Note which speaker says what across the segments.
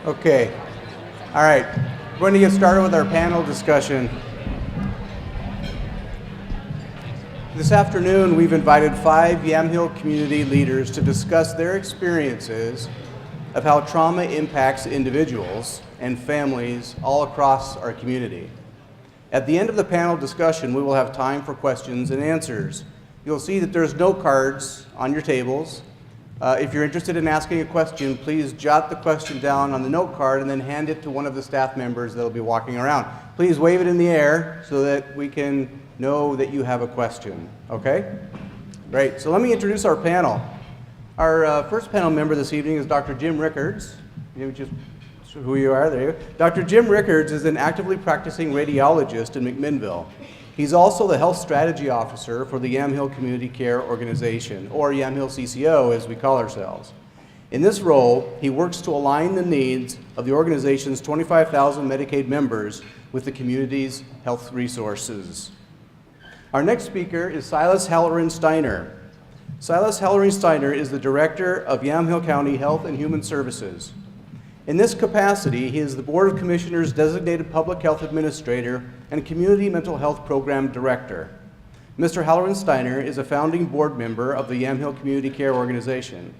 Speaker 1: Okay. All right. We're going to get started with our panel discussion. This afternoon, we've invited 5 Yamhill community leaders to discuss their experiences of how trauma impacts individuals and families all across our community. At the end of the panel discussion, we will have time for questions and answers. You'll see that there's note cards on your tables. If you're interested in asking a question, please jot the question down on the note card and then hand it to one of the staff members that will be walking around. Please wave it in the air so that we can know that you have a question, okay? Great, so let me introduce our panel. Our first panel member this evening is Dr. Jim Rickards. You just who you are, there you go. Dr. Jim Rickards is an actively practicing radiologist in McMinnville. He's also the Health Strategy Officer for the Yamhill Community Care Organization, or Yamhill CCO as we call ourselves. In this role, he works to align the needs of the organization's 25,000 Medicaid members with the community's health resources. Our next speaker is Silas Halloran Steiner. Silas Halloran Steiner is the Director of Yamhill County Health and Human Services. In this capacity, he is the Board of Commissioners Designated Public Health Administrator and Community Mental Health Program Director. Mr. Halloran Steiner is a founding board member of the Yamhill Community Care Organization.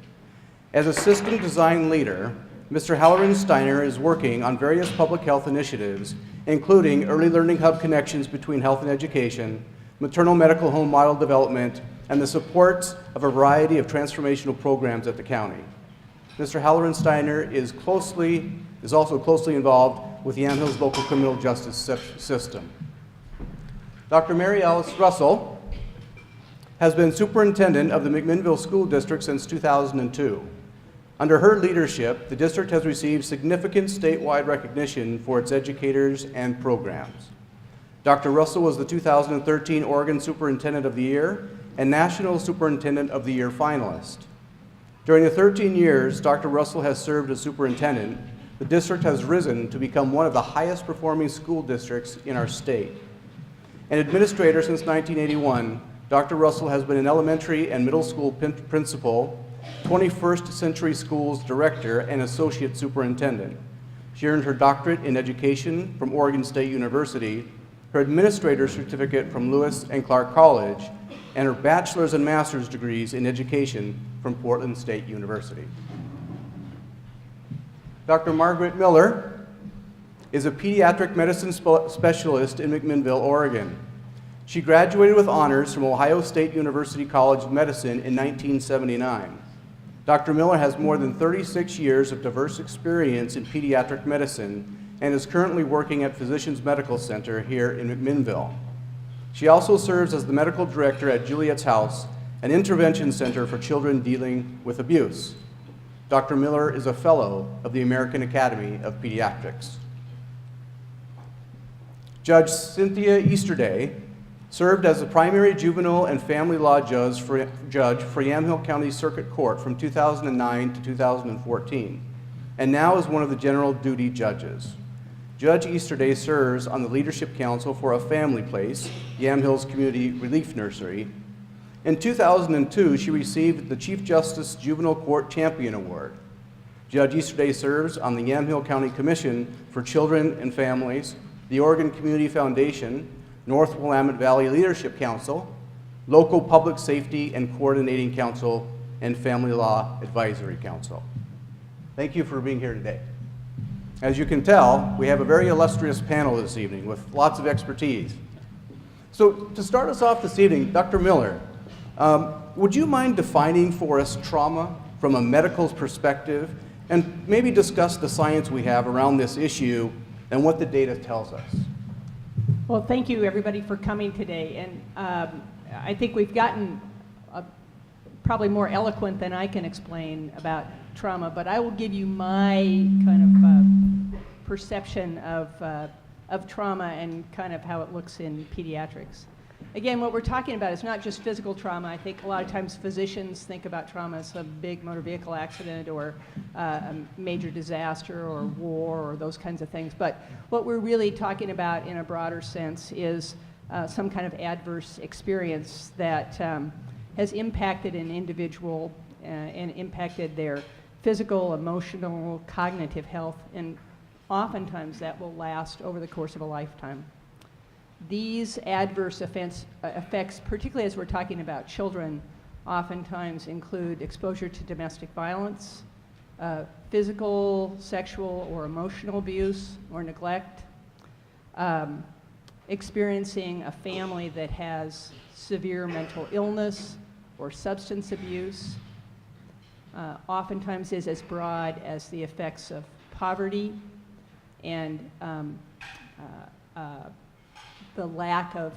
Speaker 1: As a system design leader, Mr. Halloran Steiner is working on various public health initiatives, including early learning hub connections between health and education, maternal medical home model development, and the support of a variety of transformational programs at the county. Mr. Halloran Steiner is also closely involved with Yamhill's local criminal justice system. Dr. Mary Alice Russell has been superintendent of the McMinnville School District since 2002. Under her leadership, the district has received significant statewide recognition for its educators and programs. Dr. Russell was the 2013 Oregon Superintendent of the Year and National Superintendent of the Year finalist. During the 13 years Dr. Russell has served as superintendent, the district has risen to become one of the highest performing school districts in our state. An administrator since 1981, Dr. Russell has been an elementary and middle school principal, 21st Century Schools director, and associate superintendent. She earned her doctorate in education from Oregon State University, her administrator's certificate from Lewis and Clark College, and her bachelor's and master's degrees in education from Portland State University. Dr. Margaret Miller is a pediatric medicine specialist in McMinnville, Oregon. She graduated with honors from Ohio State University College of Medicine in 1979. Dr. Miller has more than 36 years of diverse experience in pediatric medicine and is currently working at Physicians Medical Center here in McMinnville. She also serves as the medical director at Juliet's House, an intervention center for children dealing with abuse. Dr. Miller is a fellow of the American Academy of Pediatrics. Judge Cynthia Easterday served as the primary juvenile and family law judge for Yamhill County Circuit Court from 2009 to 2014, and now is one of the general duty judges. Judge Easterday serves on the Leadership Council for A Family Place, Yamhill's Community Relief Nursery. In 2002, she received the Chief Justice Juvenile Court Champion Award. Judge Easterday serves on the Yamhill County Commission for Children and Families, the Oregon Community Foundation, North Willamette Valley Leadership Council, Local Public Safety and Coordinating Council, and Family Law Advisory Council. Thank you for being here today. As you can tell, we have a very illustrious panel this evening with lots of expertise. So to start us off this evening, Dr. Miller, would you mind defining for us trauma from a medical perspective and maybe discuss the science we have around this issue and what the data tells us?
Speaker 2: Well, thank you everybody for coming today. And I think we've gotten probably more eloquent than I can explain about trauma, but I will give you my kind of perception of trauma and kind of how it looks in pediatrics. Again, what we're talking about is not just physical trauma. I think a lot of times physicians think about trauma as a big motor vehicle accident or a major disaster or war or those kinds of things. But what we're really talking about in a broader sense is some kind of adverse experience that has impacted an individual and impacted their physical, emotional, cognitive health, and oftentimes that will last over the course of a lifetime. These adverse effects, particularly as we're talking about children, oftentimes include exposure to domestic violence, physical, sexual, or emotional abuse or neglect, experiencing a family that has severe mental illness or substance abuse, oftentimes is as broad as the effects of poverty and the lack of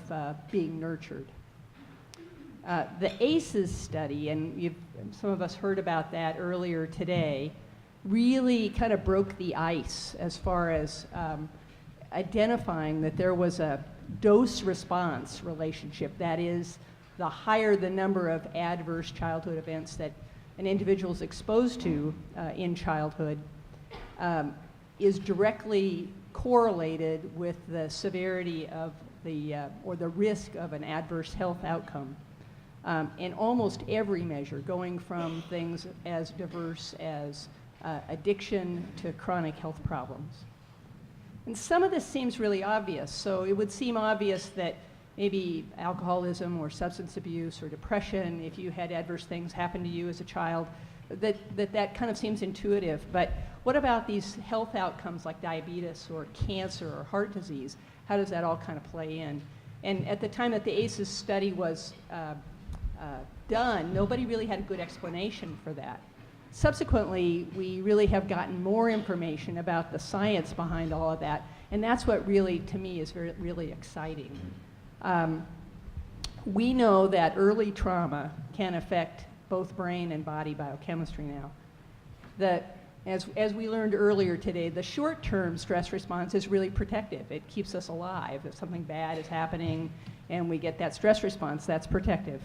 Speaker 2: being nurtured. The ACEs study, and some of us heard about that earlier today, really kind of broke the ice as far as identifying that there was a dose-response relationship. That is, the higher the number of adverse childhood events that an individual is exposed to in childhood is directly correlated with the severity of or the risk of an adverse health outcome. In almost every measure, going from things as diverse as addiction to chronic health problems. And some of this seems really obvious. So it would seem obvious that maybe alcoholism or substance abuse or depression, if you had adverse things happen to you as a child, that kind of seems intuitive. But what about these health outcomes like diabetes or cancer or heart disease? How does that all kind of play in? And at the time that the ACEs study was done, nobody really had a good explanation for that. Subsequently, we really have gotten more information about the science behind all of that, and that's what really, to me, is really exciting. We know that early trauma can affect both brain and body biochemistry now. As we learned earlier today, the short-term stress response is really protective. It keeps us alive. If something bad is happening and we get that stress response, that's protective.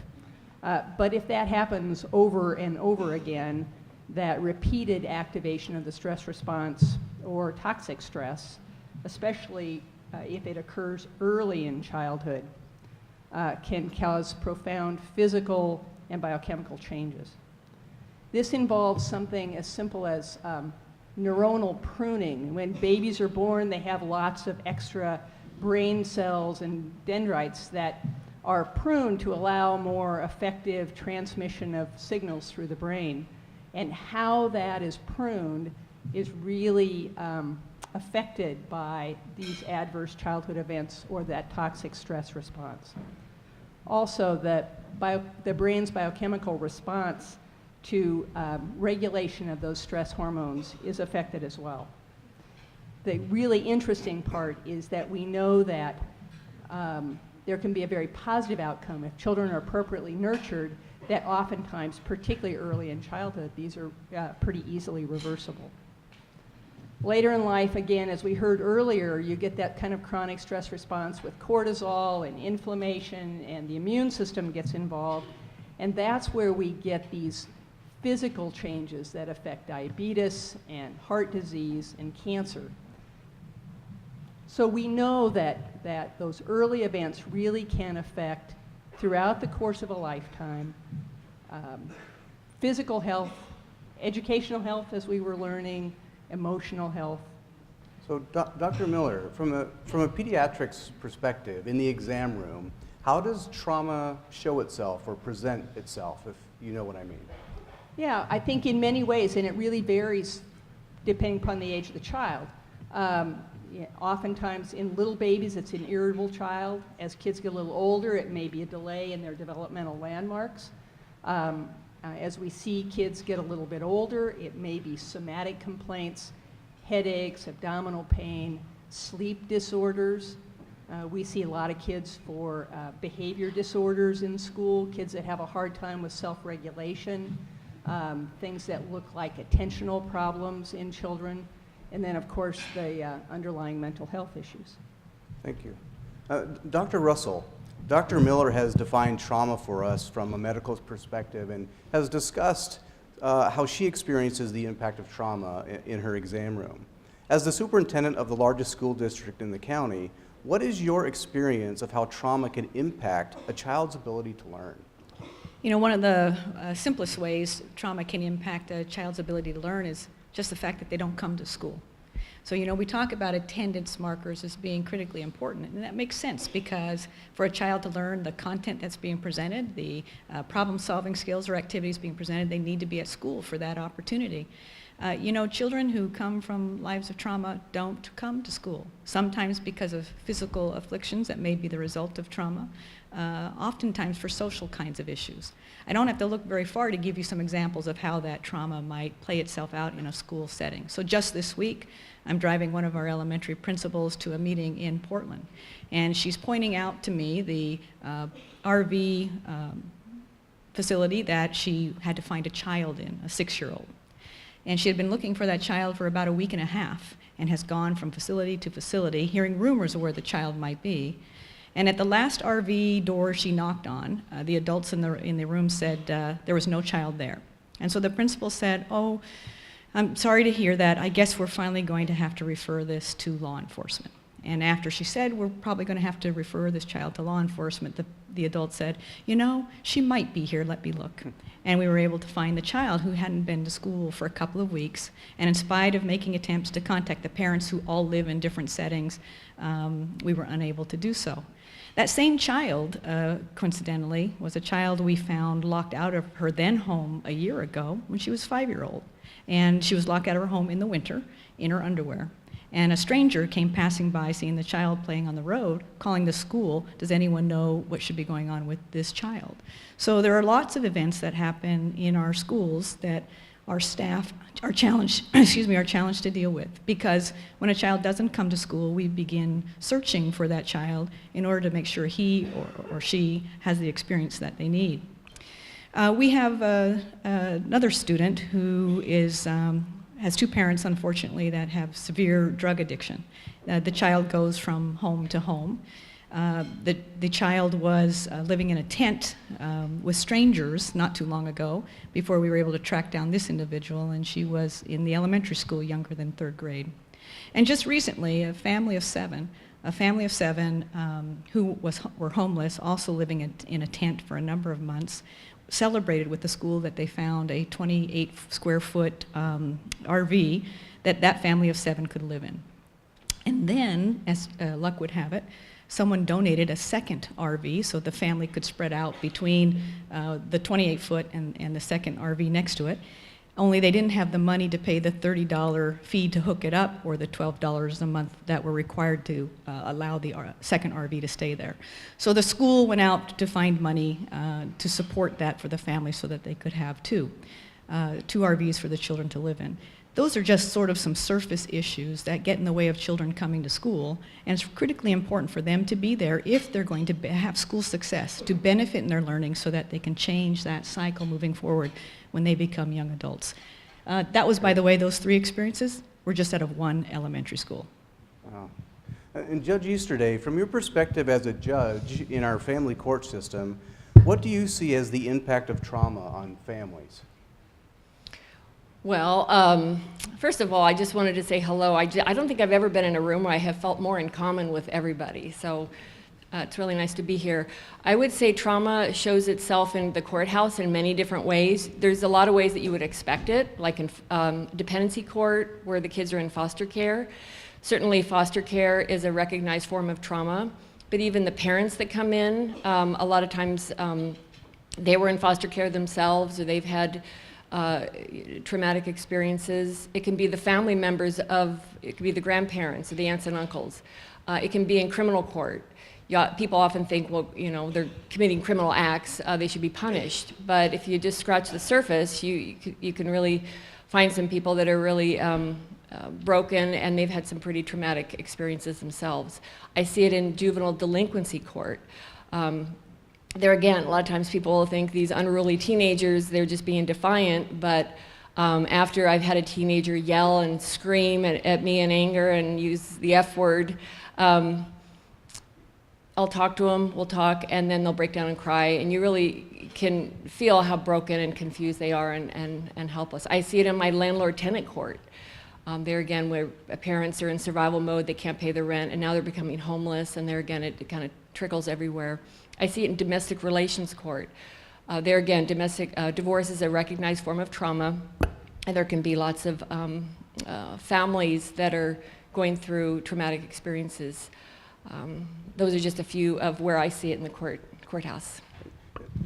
Speaker 2: But if that happens over and over again, that repeated activation of the stress response or toxic stress, especially if it occurs early in childhood, can cause profound physical and biochemical changes. This involves something as simple as neuronal pruning. When babies are born, they have lots of extra brain cells and dendrites that are pruned to allow more effective transmission of signals through the brain. And how that is pruned is really affected by these adverse childhood events or that toxic stress response. Also, the brain's biochemical response to regulation of those stress hormones is affected as well. The really interesting part is that we know that there can be a very positive outcome if children are appropriately nurtured, that oftentimes, particularly early in childhood, these are pretty easily reversible. Later in life, again, as we heard earlier, you get that kind of chronic stress response with cortisol and inflammation, and the immune system gets involved, and that's where we get these physical changes that affect diabetes and heart disease and cancer. So we know that those early events really can affect, throughout the course of a lifetime, physical health, educational health, as we were learning, emotional health.
Speaker 1: So, Dr. Miller, from a pediatrics perspective, in the exam room, how does trauma show itself or present itself, if you know what I mean?
Speaker 2: Yeah, I think in many ways, and it really varies depending upon the age of the child. Oftentimes in little babies, it's an irritable child. As kids get a little older, it may be a delay in their developmental landmarks. As we see kids get a little bit older, it may be somatic complaints, headaches, abdominal pain, sleep disorders. We see a lot of kids for behavior disorders in school, kids that have a hard time with self-regulation, things that look like attentional problems in children, and then, of course, the underlying mental health issues.
Speaker 1: Thank you. Dr. Russell, Dr. Miller has defined trauma for us from a medical perspective and has discussed how she experiences the impact of trauma in her exam room. As the superintendent of the largest school district in the county, what is your experience of how trauma can impact a child's ability to learn?
Speaker 3: You know, one of the simplest ways trauma can impact a child's ability to learn is just the fact that they don't come to school. So, you know, we talk about attendance markers as being critically important, and that makes sense because for a child to learn the content that's being presented, the problem-solving skills or activities being presented, they need to be at school for that opportunity. You know, children who come from lives of trauma don't come to school, sometimes because of physical afflictions that may be the result of trauma, oftentimes for social kinds of issues. I don't have to look very far to give you some examples of how that trauma might play itself out in a school setting. So just this week, I'm driving one of our elementary principals to a meeting in Portland, and she's pointing out to me the RV facility that she had to find a child in, a 6-year-old. And she had been looking for that child for about a week and a half and has gone from facility to facility, hearing rumors of where the child might be. And at the last RV door she knocked on, the adults in the room said there was no child there. And so the principal said, "Oh, I'm sorry to hear that. I guess we're finally going to have to refer this to law enforcement." And after she said, "We're probably going to have to refer this child to law enforcement," the adult said, "You know, she might be here, let me look." And we were able to find the child who hadn't been to school for a couple of weeks, and in spite of making attempts to contact the parents who all live in different settings, we were unable to do so. That same child, coincidentally, was a child we found locked out of her then home a year ago when she was 5-year-old. And she was locked out of her home in the winter in her underwear. And a stranger came passing by, seeing the child playing on the road, calling the school, "Does anyone know what should be going on with this child?" So there are lots of events that happen in our schools that our staff are challenged, are challenged to deal with. Because when a child doesn't come to school, we begin searching for that child in order to make sure he or she has the experience that they need. We have another student who has 2 parents, unfortunately, that have severe drug addiction. The child goes from home to home. The child was living in a tent with strangers not too long ago before we were able to track down this individual, and she was in the elementary school, younger than 3rd grade. And just recently, a family of seven who were homeless, also living in a tent for a number of months, celebrated with the school that they found a 28-square-foot RV that family of 7 could live in. And then, as luck would have it, someone donated a second RV so the family could spread out between the 28-foot and the second RV next to it. Only they didn't have the money to pay the $30 fee to hook it up or the $12 a month that were required to allow the second RV to stay there. So the school went out to find money to support that for the family so that they could have two RVs for the children to live in. Those are just sort of some surface issues that get in the way of children coming to school, and it's critically important for them to be there if they're going to have school success, to benefit in their learning so that they can change that cycle moving forward when they become young adults. That was, by the way, those 3 experiences were just out of 1 elementary school.
Speaker 1: Wow. And Judge Easterday, from your perspective as a judge in our family court system, what do you see as the impact of trauma on families?
Speaker 4: Well, first of all, I just wanted to say hello. I don't think I've ever been in a room where I have felt more in common with everybody, so it's really nice to be here. I would say trauma shows itself in the courthouse in many different ways. There's a lot of ways that you would expect it, like in dependency court, where the kids are in foster care. Certainly foster care is a recognized form of trauma, but even the parents that come in, a lot of times they were in foster care themselves, or they've had traumatic experiences. It can be the family members it can be the grandparents or the aunts and uncles. It can be in criminal court. People often think, well, you know, they're committing criminal acts, they should be punished. But if you just scratch the surface, you can really find some people that are really broken, and they've had some pretty traumatic experiences themselves. I see it in juvenile delinquency court. There again, a lot of times people will think these unruly teenagers, they're just being defiant, but after I've had a teenager yell and scream at me in anger and use the F word, I'll talk to them, we'll talk, and then they'll break down and cry, and you really can feel how broken and confused they are and helpless. I see it in my landlord-tenant court. There again, where parents are in survival mode, they can't pay their rent, and now they're becoming homeless, and there again, it kind of trickles everywhere. I see it in domestic relations court. There again, domestic divorce is a recognized form of trauma, and there can be lots of families that are going through traumatic experiences. Those are just a few of where I see it in the courthouse.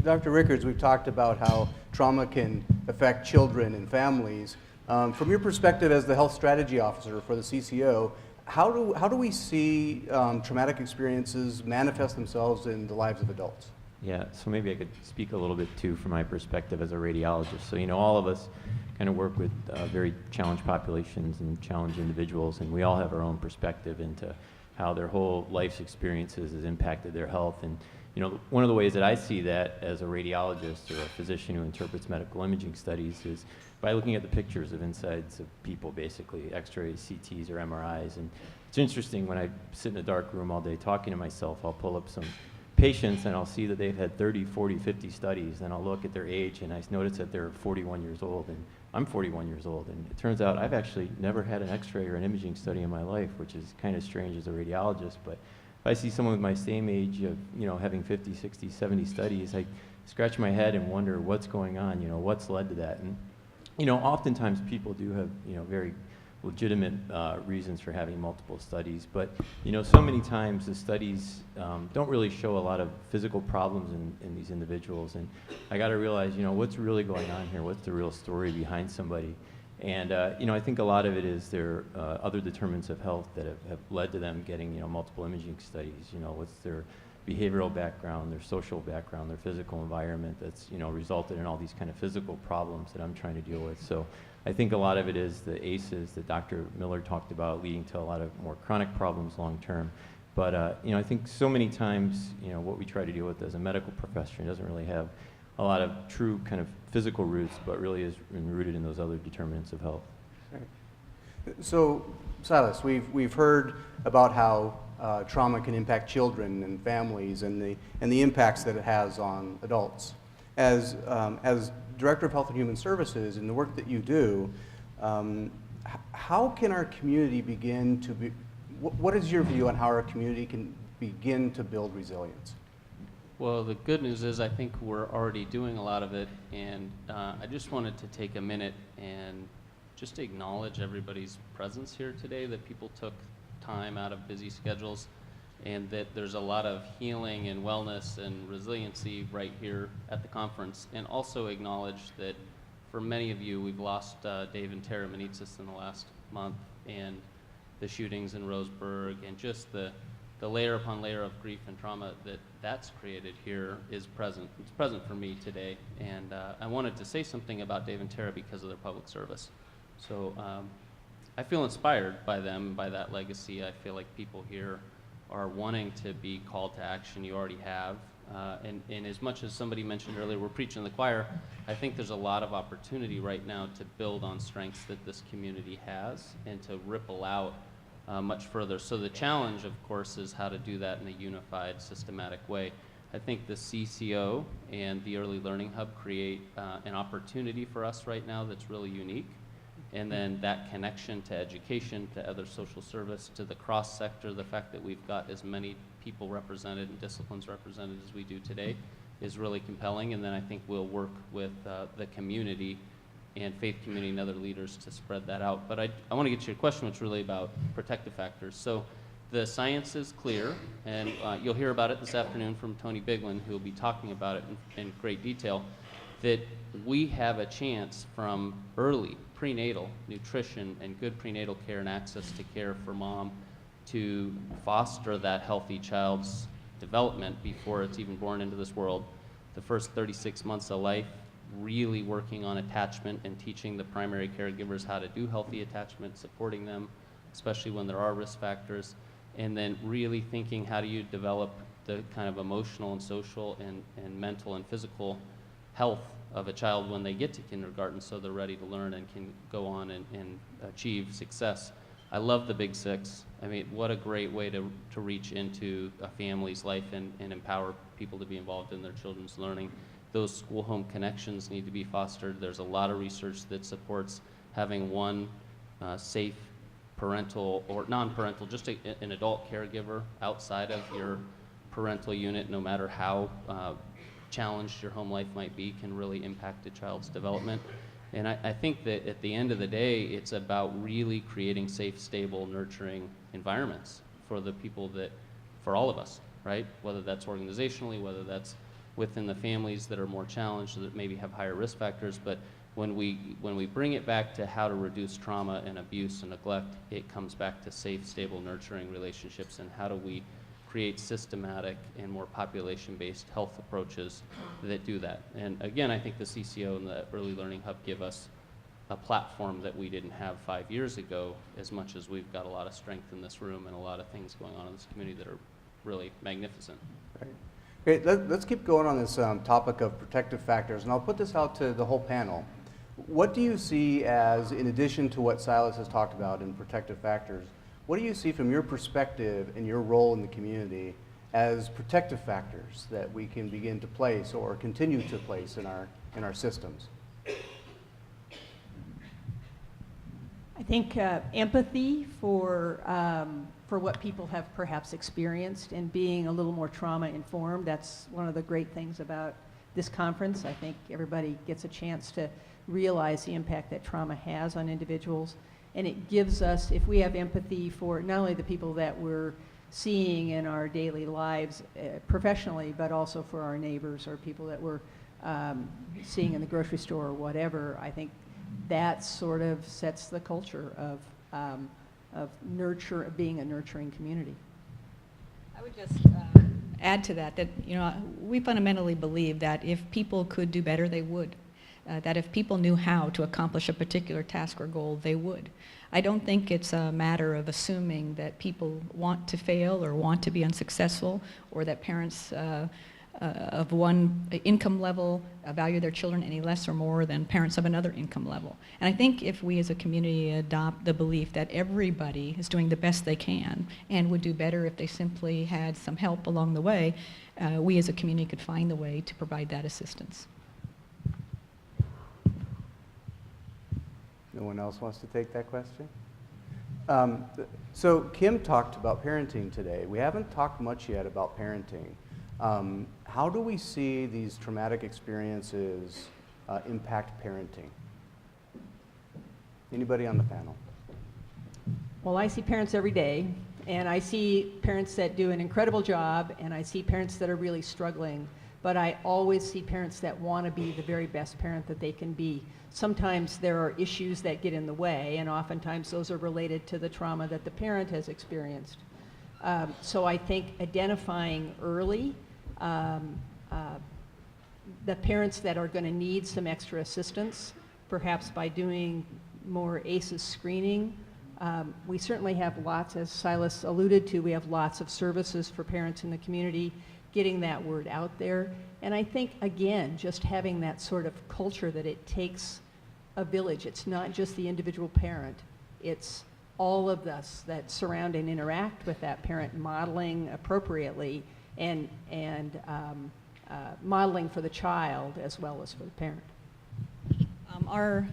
Speaker 1: Dr. Rickards, we've talked about how trauma can affect children and families. From your perspective as the health strategy officer for the CCO, how do we see traumatic experiences manifest themselves in the lives of adults?
Speaker 5: Yeah, so maybe I could speak a little bit too from my perspective as a radiologist. So, all of us kind of work with very challenged populations and challenged individuals, and we all have our own perspective into how their whole life's experiences has impacted their health. And, one of the ways that I see that as a radiologist or a physician who interprets medical imaging studies is by looking at the pictures of insides of people, basically, x-rays, CTs, or MRIs. And it's interesting, when I sit in a dark room all day talking to myself, I'll pull up some patients and I'll see that they've had 30, 40, 50 studies, and I'll look at their age and I notice that they're 41 years old, and I'm 41 years old, and it turns out I've actually never had an x-ray or an imaging study in my life, which is kind of strange as a radiologist. But if I see someone with my same age of, having 50, 60, 70 studies, I scratch my head and wonder what's going on, what's led to that. And, oftentimes people do have, very legitimate reasons for having multiple studies, but so many times the studies don't really show a lot of physical problems in these individuals, and I got to realize what's really going on here, what's the real story behind somebody. And I think a lot of it is there are other determinants of health that have led to them getting multiple imaging studies. What's their behavioral background, their social background, their physical environment that's resulted in all these kind of physical problems that I'm trying to deal with. So I think a lot of it is the ACEs that Dr. Miller talked about, leading to a lot of more chronic problems long term. But I think so many times what we try to deal with as a medical profession doesn't really have a lot of true kind of physical roots, but really is rooted in those other determinants of health.
Speaker 1: Right. So, Silas, we've heard about how trauma can impact children and families, and the impacts that it has on adults. As Director of Health and Human Services, in the work that you do, how can our community begin to be? What is your view on how our community can begin to build resilience?
Speaker 6: Well, the good news is I think we're already doing a lot of it, and I just wanted to take a minute and just acknowledge everybody's presence here today, that people took time out of busy schedules, and that there's a lot of healing and wellness and resiliency right here at the conference. And also acknowledge that for many of you, we've lost Dave and Tara Menetsis in the last month, and the shootings in Roseburg, and just the layer upon layer of grief and trauma that's created here is present. It's present for me today, and I wanted to say something about Dave and Tara because of their public service. So I feel inspired by them, by that legacy. I feel like people here are wanting to be called to action. You already have. And as much as somebody mentioned earlier, we're preaching the choir, I think there's a lot of opportunity right now to build on strengths that this community has and to ripple out much further. So the challenge, of course, is how to do that in a unified, systematic way. I think the CCO and the Early Learning Hub create an opportunity for us right now that's really unique. And then that connection to education, to other social service, to the cross-sector, the fact that we've got as many people represented and disciplines represented as we do today is really compelling. And then I think we'll work with the community and faith community and other leaders to spread that out. But I want to get to your question, which is really about protective factors. So the science is clear, and you'll hear about it this afternoon from Tony Biglin, who will be talking about it in great detail, that we have a chance from early prenatal nutrition and good prenatal care and access to care for mom to foster that healthy child's development before it's even born into this world. The first 36 months of life, really working on attachment and teaching the primary caregivers how to do healthy attachment, supporting them, especially when there are risk factors, and then really thinking how do you develop the kind of emotional and social and mental and physical health of a child when they get to kindergarten so they're ready to learn and can go on and achieve success. I love the Big Six. I mean, what a great way to reach into a family's life and empower people to be involved in their children's learning. Those school-home connections need to be fostered. There's a lot of research that supports having one safe parental or non-parental, just an adult caregiver outside of your parental unit, no matter how challenged your home life might be can really impact a child's development. And I think that at the end of the day, it's about really creating safe, stable, nurturing environments for the people that, for all of us, right? Whether that's organizationally, whether that's within the families that are more challenged, that maybe have higher risk factors. But when we bring it back to how to reduce trauma and abuse and neglect, it comes back to safe, stable, nurturing relationships, and how do we create systematic and more population-based health approaches that do that. And again, I think the CCO and the Early Learning Hub give us a platform that we didn't have 5 years ago, as much as we've got a lot of strength in this room and a lot of things going on in this community that are really magnificent.
Speaker 1: Right. Great. Let's keep going on this topic of protective factors, and I'll put this out to the whole panel. What do you see as, in addition to what Silas has talked about in protective factors, what do you see from your perspective and your role in the community as protective factors that we can begin to place or continue to place in our systems?
Speaker 2: I think empathy for what people have perhaps experienced and being a little more trauma informed. That's one of the great things about this conference. I think everybody gets a chance to realize the impact that trauma has on individuals. And it gives us, if we have empathy for not only the people that we're seeing in our daily lives professionally, but also for our neighbors or people that we're seeing in the grocery store or whatever, I think that sort of sets the culture of being a nurturing community.
Speaker 3: I would just add to that, you know, we fundamentally believe that if people could do better, they would. That if people knew how to accomplish a particular task or goal, they would. I don't think it's a matter of assuming that people want to fail or want to be unsuccessful, or that parents of one income level value their children any less or more than parents of another income level. And I think if we as a community adopt the belief that everybody is doing the best they can and would do better if they simply had some help along the way, we as a community could find the way to provide that assistance.
Speaker 1: No one else wants to take that question? So Kim talked about parenting today. We haven't talked much yet about parenting. How do we see these traumatic experiences impact parenting? Anybody on the panel?
Speaker 2: Well, I see parents every day, and I see parents that do an incredible job, and I see parents that are really struggling, but I always see parents that want to be the very best parent that they can be. Sometimes there are issues that get in the way, and oftentimes those are related to the trauma that the parent has experienced. So I think identifying early the parents that are going to need some extra assistance, perhaps by doing more ACEs screening. We certainly have lots, as Silas alluded to, we have lots of services for parents in the community, getting that word out there. And I think, again, just having that sort of culture that it takes a village. It's not just the individual parent. It's all of us that surround and interact with that parent, modeling appropriately and modeling for the child as well as for the parent.
Speaker 3: Our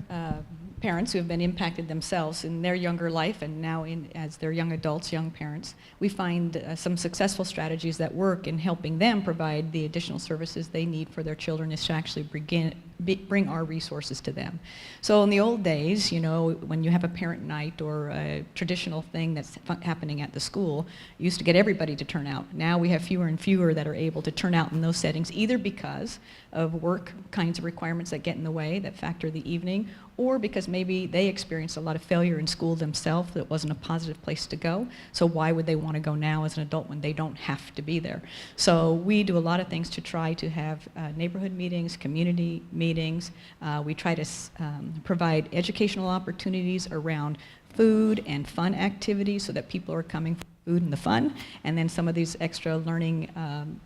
Speaker 3: parents who have been impacted themselves in their younger life and now as they're young adults, young parents, we find some successful strategies that work in helping them provide the additional services they need for their children is to actually bring our resources to them. So in the old days, you know, when you have a parent night or a traditional thing that's happening at the school, you used to get everybody to turn out. Now we have fewer and fewer that are able to turn out in those settings, either because of work kinds of requirements that get in the way, that factor the evening, or because maybe they experienced a lot of failure in school themselves that wasn't a positive place to go. So why would they want to go now as an adult when they don't have to be there? So we do a lot of things to try to have neighborhood meetings, community meetings. We try to provide educational opportunities around food and fun activities so that people are coming for food and the fun, and then some of these extra learning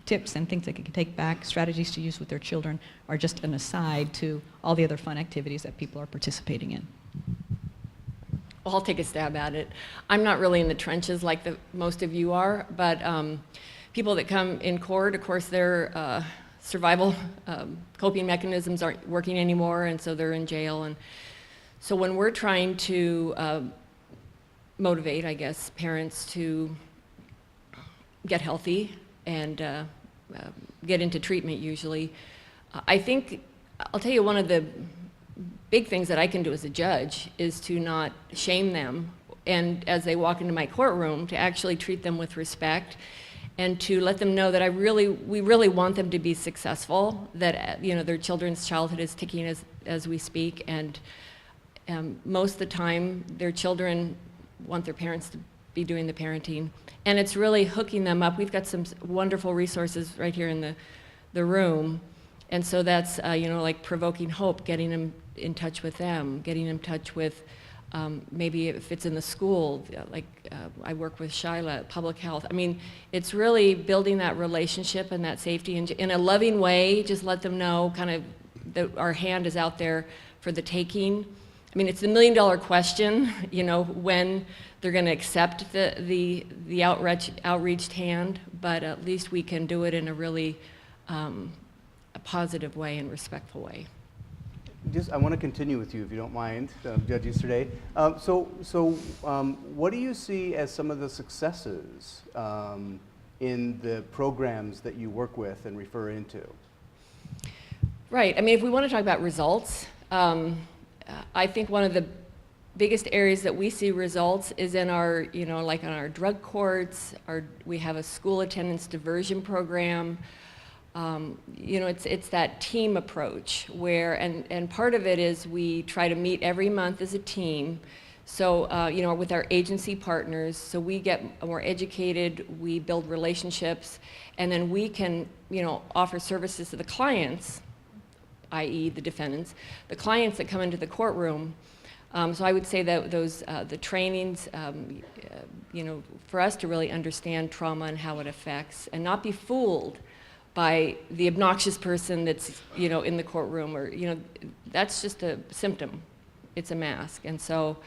Speaker 3: tips and things they can take back, strategies to use with their children, are just an aside to all the other fun activities that people are participating in.
Speaker 4: Well, I'll take a stab at it. I'm not really in the trenches like most of you are, but people that come in court, of course, their survival coping mechanisms aren't working anymore, and so they're in jail. And so when we're trying to motivate, I guess, parents to get healthy and get into treatment usually. I think, I'll tell you, one of the big things that I can do as a judge is to not shame them, and as they walk into my courtroom, to actually treat them with respect, and to let them know that we really want them to be successful, that their children's childhood is ticking as we speak, and most of the time their children want their parents to be doing the parenting, and it's really hooking them up. We've got some wonderful resources right here in the room, and so that's like Provoking Hope, getting them in touch with them, getting them in touch with maybe if it's in the school, like I work with Shyla, public health. I mean, it's really building that relationship and that safety in a loving way. Just let them know kind of that our hand is out there for the taking. I mean, it's the $1,000,000 question, when they're going to accept the outreached hand, but at least we can do it in a really a positive way and respectful way.
Speaker 1: I want to continue with you, if you don't mind, Judge Easterday. What do you see as some of the successes in the programs that you work with and refer into?
Speaker 4: Right. I mean, if we want to talk about results, I think one of the biggest areas that we see results is in our, like on our drug courts. We have a school attendance diversion program. It's that team approach where, and part of it is we try to meet every month as a team. So, with our agency partners, so we get more educated, we build relationships, and then we can, offer services to the clients, i.e. the defendants, the clients that come into the courtroom. So I would say that those, the trainings, for us to really understand trauma and how it affects, and not be fooled by the obnoxious person that's, in the courtroom, or, that's just a symptom. It's a mask. And so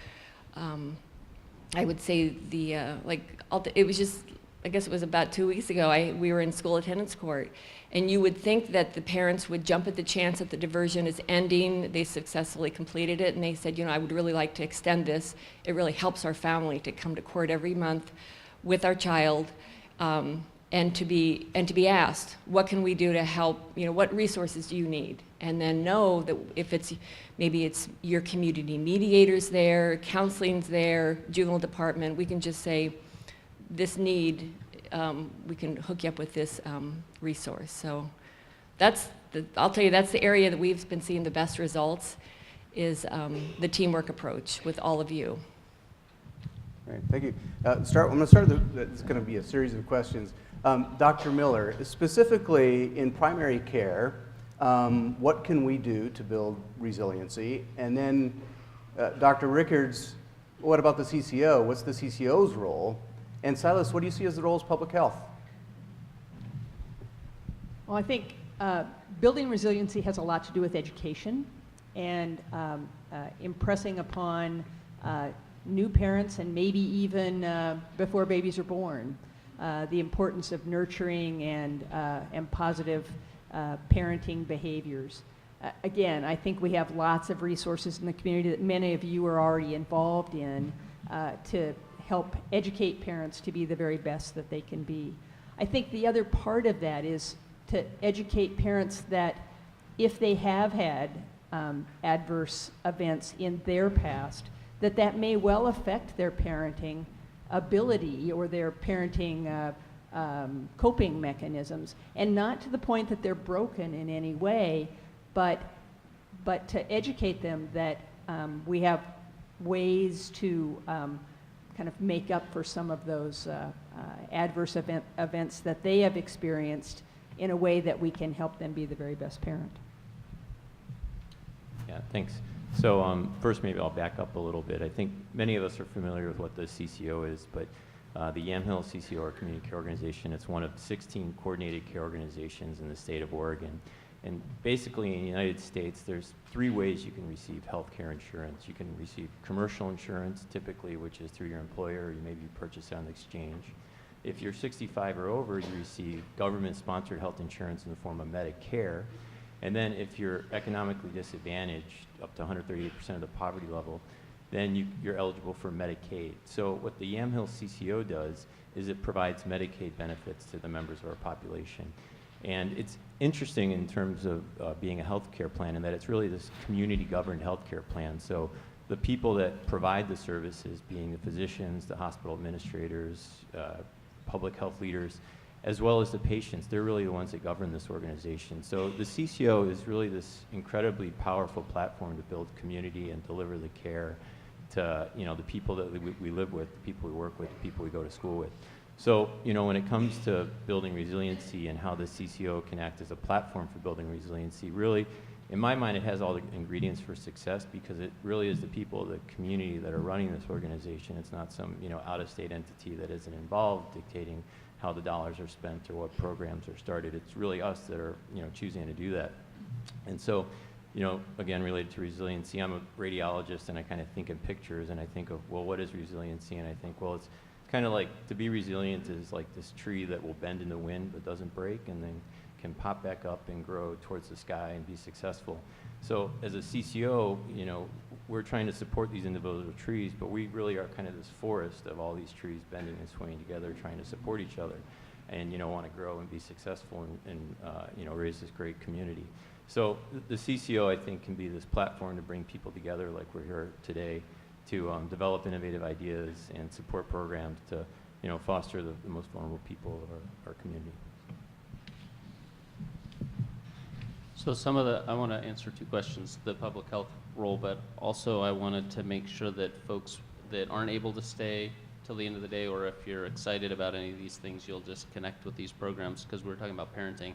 Speaker 4: I would say it was just, I guess it was about 2 weeks ago, we were in school attendance court, and you would think that the parents would jump at the chance that the diversion is ending. They successfully completed it, and they said, I would really like to extend this. It really helps our family to come to court every month with our child, and to be asked, what can we do to help, what resources do you need? And then know that if maybe it's your community mediators there, counseling's there, juvenile department, we can just say, this need, we can hook you up with this resource. So I'll tell you, that's the area that we've been seeing the best results, is the teamwork approach with all of you.
Speaker 1: All right, thank you. I'm going to start, it's going to be a series of questions. Dr. Miller, specifically in primary care, what can we do to build resiliency? And then Dr. Rickards, what about the CCO? What's the CCO's role? And Silas, what do you see as the role of public health?
Speaker 2: Well, I think building resiliency has a lot to do with education and impressing upon new parents, and maybe even before babies are born, the importance of nurturing and positive parenting behaviors. Again, I think we have lots of resources in the community that many of you are already involved in to help educate parents to be the very best that they can be. I think the other part of that is to educate parents that if they have had adverse events in their past, that may well affect their parenting ability or their parenting coping mechanisms, and not to the point that they're broken in any way, but to educate them that we have ways to kind of make up for some of those adverse events that they have experienced in a way that we can help them be the very best parent.
Speaker 5: Yeah, thanks. So first, maybe I'll back up a little bit. I think many of us are familiar with what the CCO is, but the Yamhill CCO, or Community Care Organization, it's one of 16 coordinated care organizations in the state of Oregon. And basically, in the United States, there's 3 ways you can receive health care insurance. You can receive commercial insurance, typically, which is through your employer, or you maybe purchase it on the exchange. If you're 65 or over, you receive government-sponsored health insurance in the form of Medicare. And then if you're economically disadvantaged, up to 138% of the poverty level, then you're eligible for Medicaid. So what the Yamhill CCO does is it provides Medicaid benefits to the members of our population. And it's interesting in terms of being a healthcare plan in that it's really this community-governed healthcare plan. So the people that provide the services, being the physicians, the hospital administrators, public health leaders, as well as the patients, they're really the ones that govern this organization. So the CCO is really this incredibly powerful platform to build community and deliver the care to the people that we live with, the people we work with, the people we go to school with. So when it comes to building resiliency and how the CCO can act as a platform for building resiliency, really, in my mind, it has all the ingredients for success because it really is the people, the community that are running this organization. It's not some out-of-state entity that isn't involved dictating how the dollars are spent or what programs are started. It's really us that are choosing to do that. And so, again, related to resiliency, I'm a radiologist and I kind of think in pictures and I think of, well, what is resiliency? And I think, well, it's kind of like to be resilient is like this tree that will bend in the wind but doesn't break and then can pop back up and grow towards the sky and be successful. So as a CCO, we're trying to support these individual trees, but we really are kind of this forest of all these trees bending and swaying together, trying to support each other and want to grow and be successful and raise this great community. So the CCO, I think, can be this platform to bring people together like we're here today to develop innovative ideas and support programs to foster the most vulnerable people of our community.
Speaker 6: So I want to answer two questions, the public health role, but also I wanted to make sure that folks that aren't able to stay till the end of the day, or if you're excited about any of these things, you'll just connect with these programs because we're talking about parenting.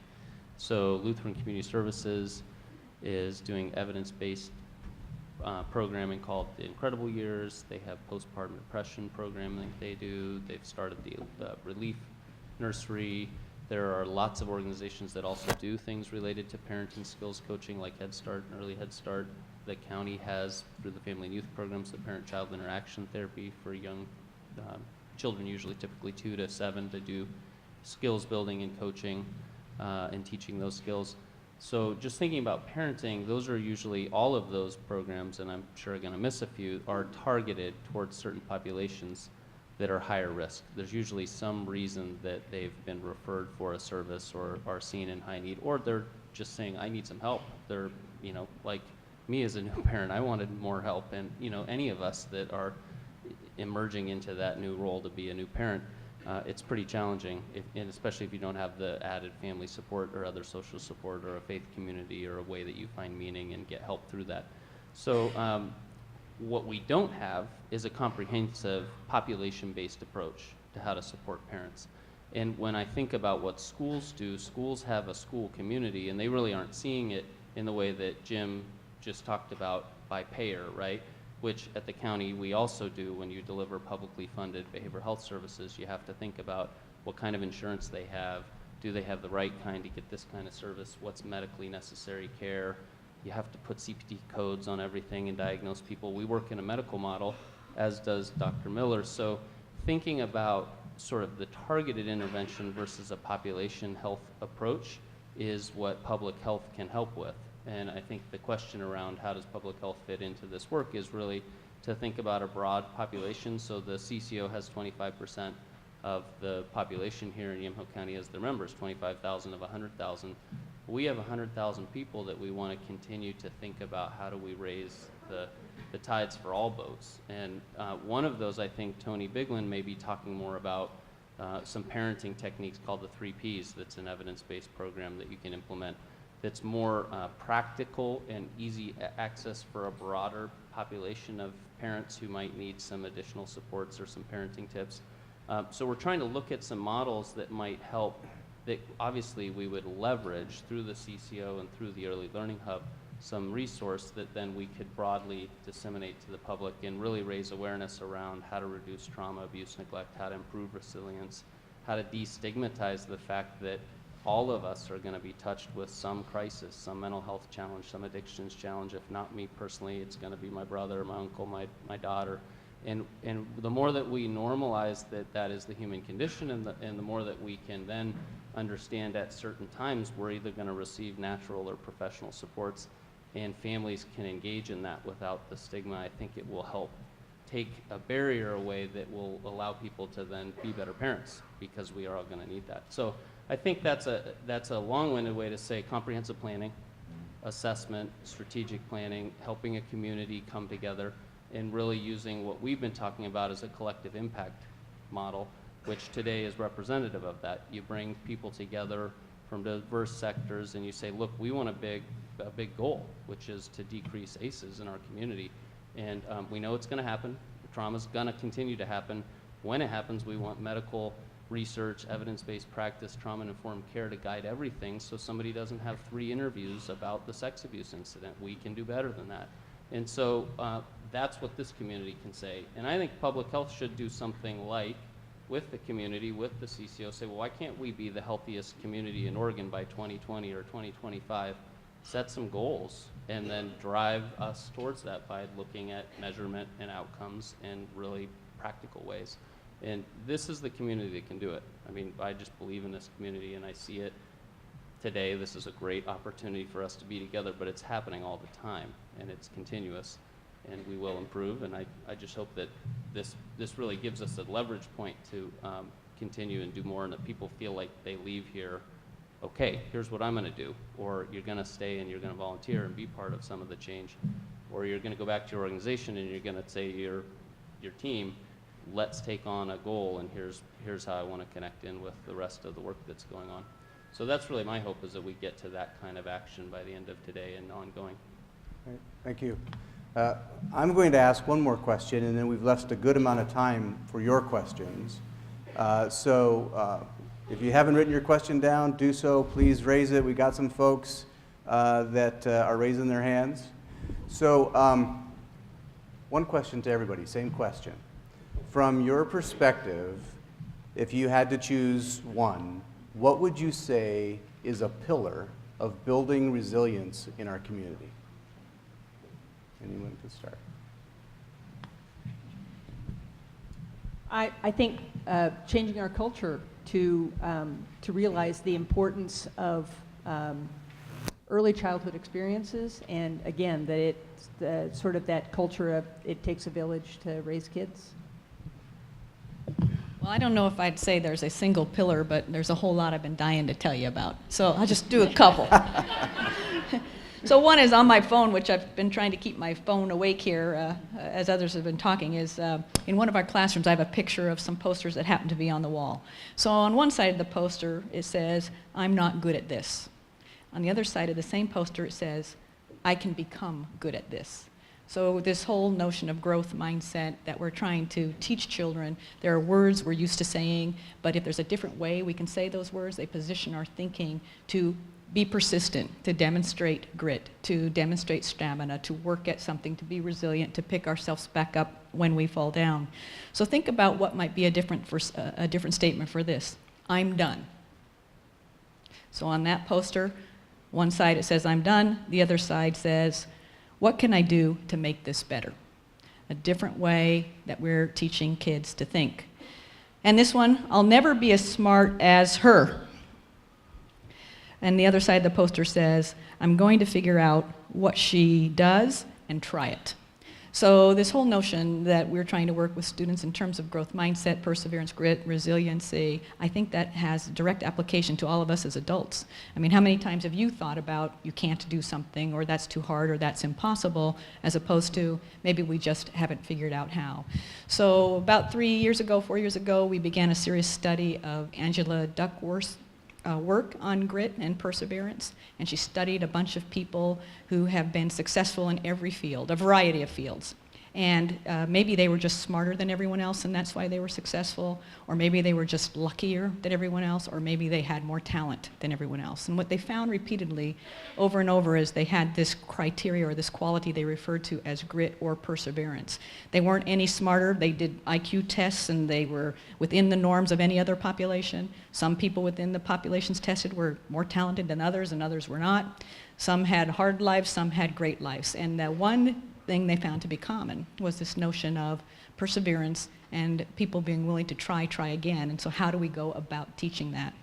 Speaker 6: So Lutheran Community Services is doing evidence-based programming called The Incredible Years. They have postpartum depression programming they do. They've started the Relief Nursery. There are lots of organizations that also do things related to parenting skills coaching like Head Start and Early Head Start. The county has, through the Family and Youth Programs, the Parent-Child Interaction Therapy for young children, usually typically 2 to 7, to do skills building and coaching and teaching those skills. So just thinking about parenting, those are usually, all of those programs, and I'm sure I'm going to miss a few, are targeted towards certain populations that are higher risk. There's usually some reason that they've been referred for a service or are seen in high need, or they're just saying, I need some help. They're, like me as a new parent, I wanted more help, and any of us that are emerging into that new role to be a new parent, it's pretty challenging, and especially if you don't have the added family support or other social support or a faith community or a way that you find meaning and get help through that. So what we don't have is a comprehensive population-based approach to how to support parents. And when I think about what schools do, schools have a school community, and they really aren't seeing it in the way that Jim just talked about by payer, right? Which at the county we also do. When you deliver publicly funded behavioral health services, you have to think about what kind of insurance they have. Do they have the right kind to get this kind of service? What's medically necessary care? You have to put CPT codes on everything and diagnose people. We work in a medical model, as does Dr. Miller. So thinking about sort of the targeted intervention versus a population health approach is what public health can help with. And I think the question around how does public health fit into this work is really to think about a broad population. So the CCO has 25% of the population here in Yamhill County as their members, 25,000 of 100,000. We have 100,000 people that we want to continue to think about how do we raise the tides for all boats. And one of those, I think Tony Biglin may be talking more about some parenting techniques called the 3 Ps. That's an evidence-based program that you can implement that's more practical and easy access for a broader population of parents who might need some additional supports or some parenting tips. So we're trying to look at some models that might help, that obviously we would leverage through the CCO and through the Early Learning Hub, some resource that then we could broadly disseminate to the public and really raise awareness around how to reduce trauma, abuse, neglect, how to improve resilience, how to destigmatize the fact that all of us are going to be touched with some crisis, some mental health challenge, some addictions challenge. If not me personally, it's going to be my brother, my uncle, my daughter. And the more that we normalize that is the human condition, and the more that we can then understand at certain times we're either going to receive natural or professional supports, and families can engage in that without the stigma, I think it will help take a barrier away that will allow people to then be better parents, because we are all going to need that. So I think that's a long-winded way to say comprehensive planning, assessment, strategic planning, helping a community come together, and really using what we've been talking about as a collective impact model, which today is representative of that. You bring people together from diverse sectors and you say, look, we want a big goal, which is to decrease ACEs in our community. And we know it's going to happen. Trauma's going to continue to happen. When it happens, we want medical research, evidence-based practice, trauma-informed care to guide everything, so somebody doesn't have 3 interviews about the sex abuse incident. We can do better than that. And so that's what this community can say. And I think public health should do something like, with the community, with the CCO, say, well, why can't we be the healthiest community in Oregon by 2020 or 2025? Set some goals and then drive us towards that by looking at measurement and outcomes in really practical ways. And this is the community that can do it. I mean, I just believe in this community and I see it today. This is a great opportunity for us to be together, but it's happening all the time and it's continuous, and we will improve. And I just hope that this really gives us a leverage point to continue and do more, and that people feel like they leave here, okay, here's what I'm going to do, or you're going to stay and you're going to volunteer and be part of some of the change, or you're going to go back to your organization and you're going to say to your team, let's take on a goal, and here's how I want to connect in with the rest of the work that's going on. So that's really my hope, is that we get to that kind of action by the end of today and ongoing.
Speaker 1: Right. Thank you. I'm going to ask one more question, and then we've left a good amount of time for your questions. If you haven't written your question down, do so. Please raise it. We got some folks that are raising their hands. So one question to everybody, same question. From your perspective, if you had to choose one, what would you say is a pillar of building resilience in our community? Anyone can start.
Speaker 2: I think changing our culture to realize the importance of early childhood experiences, and again, that it's sort of that culture of it takes a village to raise kids.
Speaker 3: Well, I don't know if I'd say there's a single pillar, but there's a whole lot I've been dying to tell you about. So I'll just do a couple. So one is on my phone, which I've been trying to keep my phone awake here as others have been talking, is in one of our classrooms I have a picture of some posters that happen to be on the wall. So on one side of the poster it says, I'm not good at this. On the other side of the same poster it says, I can become good at this. So this whole notion of growth mindset that we're trying to teach children, there are words we're used to saying, but if there's a different way we can say those words, they position our thinking to be persistent, to demonstrate grit, to demonstrate stamina, to work at something, to be resilient, to pick ourselves back up when we fall down. So think about what might be a different statement for this. I'm done. So on that poster, one side it says I'm done, the other side says, what can I do to make this better? A different way that we're teaching kids to think. And this one, I'll never be as smart as her. And the other side of the poster says, I'm going to figure out what she does and try it. So this whole notion that we're trying to work with students in terms of growth mindset, perseverance, grit, resiliency, I think that has direct application to all of us as adults. I mean, how many times have you thought about you can't do something, or that's too hard, or that's impossible, as opposed to maybe we just haven't figured out how. So about 4 years ago, we began a serious study of Angela Duckworth's work on grit and perseverance, and she studied a bunch of people who have been successful in every field, a variety of fields. And maybe they were just smarter than everyone else and that's why they were successful, or maybe they were just luckier than everyone else, or maybe they had more talent than everyone else. And what they found repeatedly over and over is they had this criteria or this quality they referred to as grit or perseverance. They weren't any smarter. They did IQ tests and they were within the norms of any other population. Some people within the populations tested were more talented than others and others were not. Some had hard lives, some had great lives. And that one thing they found to be common was this notion of perseverance and people being willing to try again. And so how do we go about teaching that?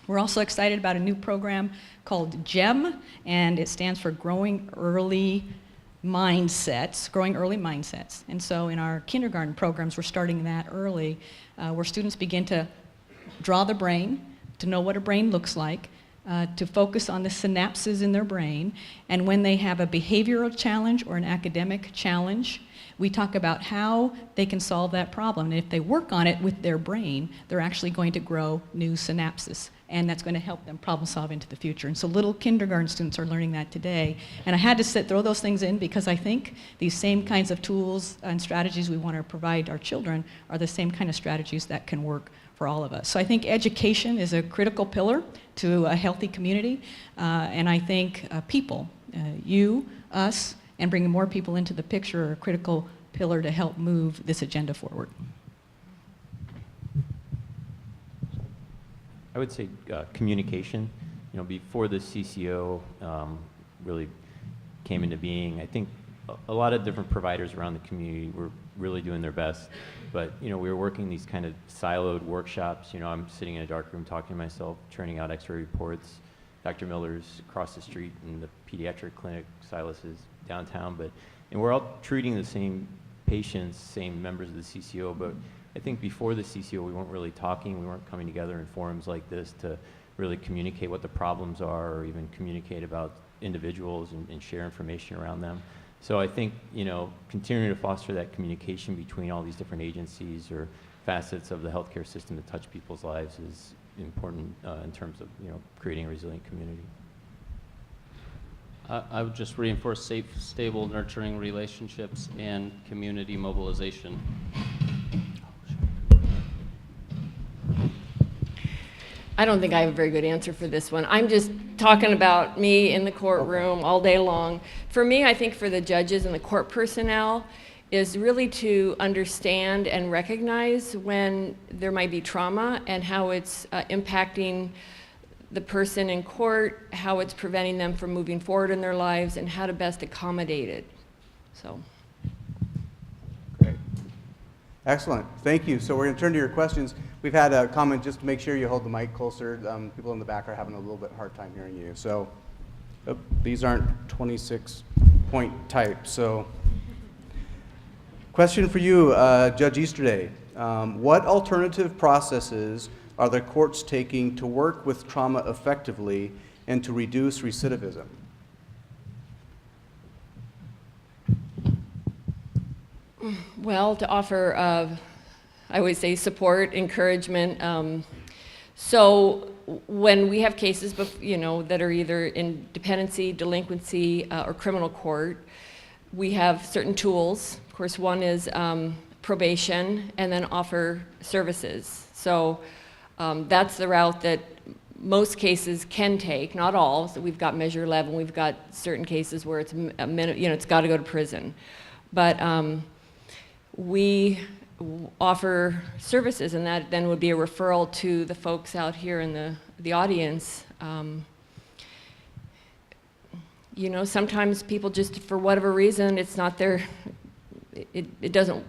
Speaker 3: We're also excited about a new program called GEM, and it stands for Growing Early mindsets, growing early mindsets. And so in our kindergarten programs, we're starting that early, where students begin to draw the brain, to know what a brain looks like, to focus on the synapses in their brain. And when they have a behavioral challenge or an academic challenge, we talk about how they can solve that problem. And if they work on it with their brain, they're actually going to grow new synapses. And that's going to help them problem solve into the future. And so little kindergarten students are learning that today. And I had to throw those things in because I think these same kinds of tools and strategies we want to provide our children are the same kind of strategies that can work for all of us. So I think education is a critical pillar to a healthy community. And I think people, you, us, and bringing more people into the picture are a critical pillar to help move this agenda forward.
Speaker 5: I would say communication. You know, before the CCO really came into being, I think a lot of different providers around the community were really doing their best. But, you know, we were working these kind of siloed workshops. You know, I'm sitting in a dark room talking to myself, churning out x-ray reports. Dr. Miller's across the street in the pediatric clinic, Silas is downtown. And we're all treating the same patients, same members of the CCO, but I think before the CCO, we weren't really talking. We weren't coming together in forums like this to really communicate what the problems are or even communicate about individuals and share information around them. So I think, you know, continuing to foster that communication between all these different agencies or facets of the healthcare system that touch people's lives is important in terms of, you know, creating a resilient community.
Speaker 6: I would just reinforce safe, stable, nurturing relationships and community mobilization.
Speaker 4: I don't think I have a very good answer for this one. I'm just talking about me in the courtroom all day long. For me, I think for the judges and the court personnel is really to understand and recognize when there might be trauma and how it's impacting the person in court, how it's preventing them from moving forward in their lives, and how to best accommodate it. So.
Speaker 1: Great. Excellent. Thank you. So we're going to turn to your questions. We've had a comment, just to make sure you hold the mic closer. People in the back are having a little bit hard time hearing you. So these aren't 26-point type. So question for you, Judge Easterday. What alternative processes are the courts taking to work with trauma effectively and to reduce recidivism?
Speaker 4: Well, to offer, I would say, support, encouragement. So when we have cases, you know, that are either in dependency, delinquency, or criminal court, we have certain tools. Of course, one is probation, and then offer services. So that's the route that most cases can take, not all. So we've got Measure 11, we've got certain cases where it's a minute, you know, it's got to go to prison. But we offer services, and that then would be a referral to the folks out here in the audience. You know, sometimes people just, for whatever reason, it's not their, it doesn't,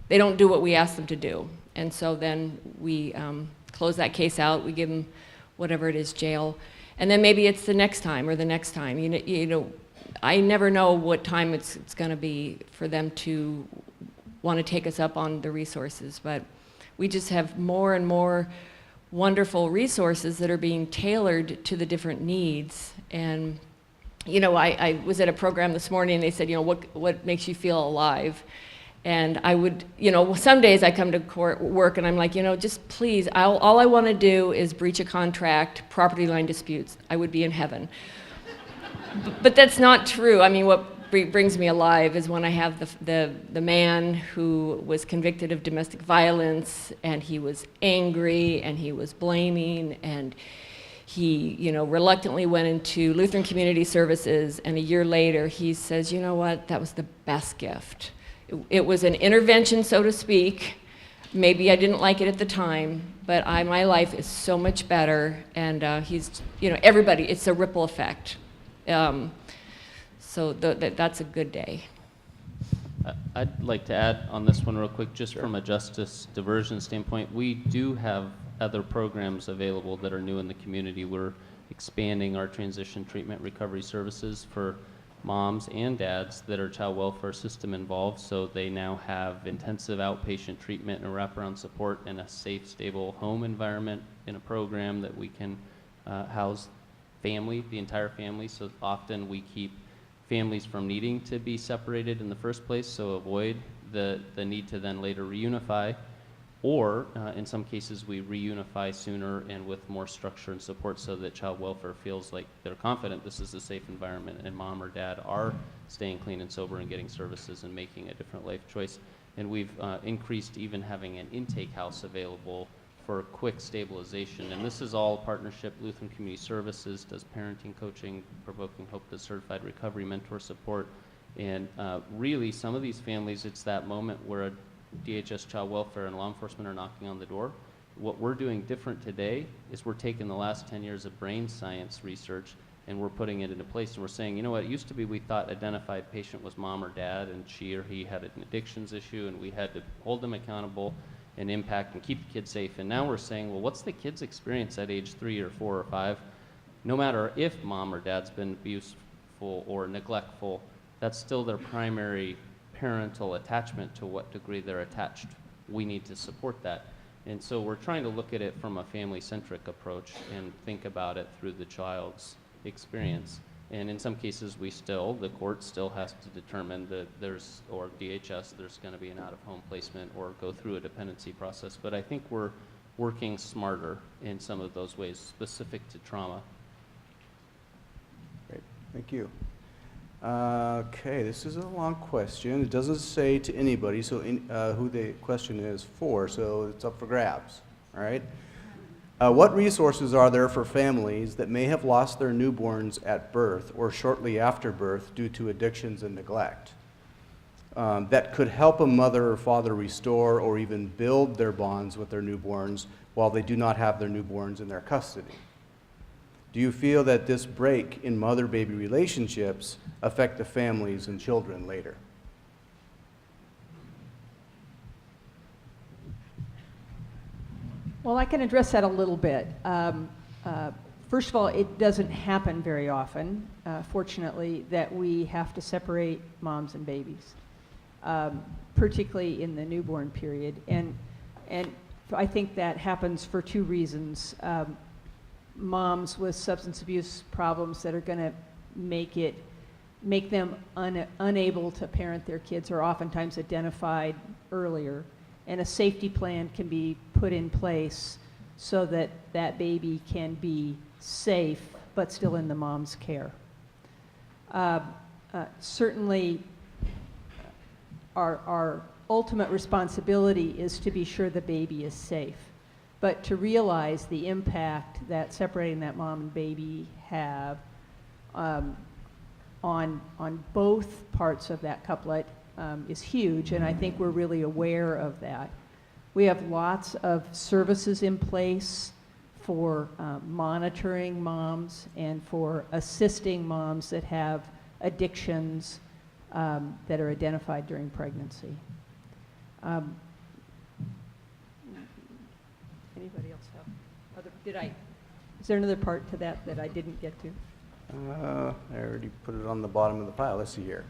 Speaker 4: they don't do what we ask them to do. And so then we close that case out, we give them whatever it is, jail. And then maybe it's the next time or the next time. You know, I never know what time it's going to be for them to want to take us up on the resources, but we just have more and more wonderful resources that are being tailored to the different needs. And you know, I was at a program this morning and they said, you know, what makes you feel alive? And I would, you know, some days I come to court work and I'm like, you know, just please, all I want to do is breach a contract, property line disputes. I would be in heaven. But that's not true. I mean, what brings me alive is when I have the man who was convicted of domestic violence, and he was angry and he was blaming, and he, you know, reluctantly went into Lutheran Community Services, and a year later he says, you know what, that was the best gift. It was an intervention, so to speak. Maybe I didn't like it at the time, but my life is so much better, and he's, you know, everybody, it's a ripple effect. So that's a good day.
Speaker 6: I'd like to add on this one real quick, just from a justice diversion standpoint. We do have other programs available that are new in the community. We're expanding our transition treatment recovery services for moms and dads that are child welfare system involved, so they now have intensive outpatient treatment and wraparound support in a safe, stable home environment in a program that we can house family, the entire family. So often we keep families from needing to be separated in the first place, so avoid the need to then later reunify. Or in some cases we reunify sooner and with more structure and support so that child welfare feels like they're confident this is a safe environment and mom or dad are staying clean and sober and getting services and making a different life choice. And we've increased even having an intake house available for quick stabilization. And this is all a partnership. Lutheran Community Services does parenting coaching, Provoking Hope does certified recovery mentor support. And really some of these families, it's that moment where a DHS child welfare and law enforcement are knocking on the door. What we're doing different today is we're taking the last 10 years of brain science research and we're putting it into place, and we're saying, you know what, it used to be we thought identified patient was mom or dad and she or he had an addictions issue and we had to hold them accountable and impact and keep the kids safe. And now we're saying, well, what's the kid's experience at age 3 or 4 or 5? No matter if mom or dad's been abuseful or neglectful, that's still their primary parental attachment. To what degree they're attached, we need to support that. And so we're trying to look at it from a family-centric approach and think about it through the child's experience. And in some cases the court still has to determine that or DHS, there's going to be an out-of-home placement or go through a dependency process. But I think we're working smarter in some of those ways specific to trauma.
Speaker 1: Great, thank you. Okay, this is a long question. It doesn't say to anybody so who the question is for, so it's up for grabs, all right? What resources are there for families that may have lost their newborns at birth or shortly after birth due to addictions and neglect that could help a mother or father restore or even build their bonds with their newborns while they do not have their newborns in their custody? Do you feel that this break in mother-baby relationships affect the families and children later?
Speaker 2: Well, I can address that a little bit. First of all, it doesn't happen very often, fortunately, that we have to separate moms and babies, particularly in the newborn period. And I think that happens for two reasons. Moms with substance abuse problems that are going to make them unable to parent their kids are oftentimes identified earlier, and a safety plan can be put in place so that that baby can be safe but still in the mom's care. Certainly our ultimate responsibility is to be sure the baby is safe, but to realize the impact that separating that mom and baby have on both parts of that couplet is huge, and I think we're really aware of that. We have lots of services in place for monitoring moms and for assisting moms that have addictions that are identified during pregnancy. Anybody else have is there another part to that I didn't get to?
Speaker 1: I already put it on the bottom of the pile. Let's see here.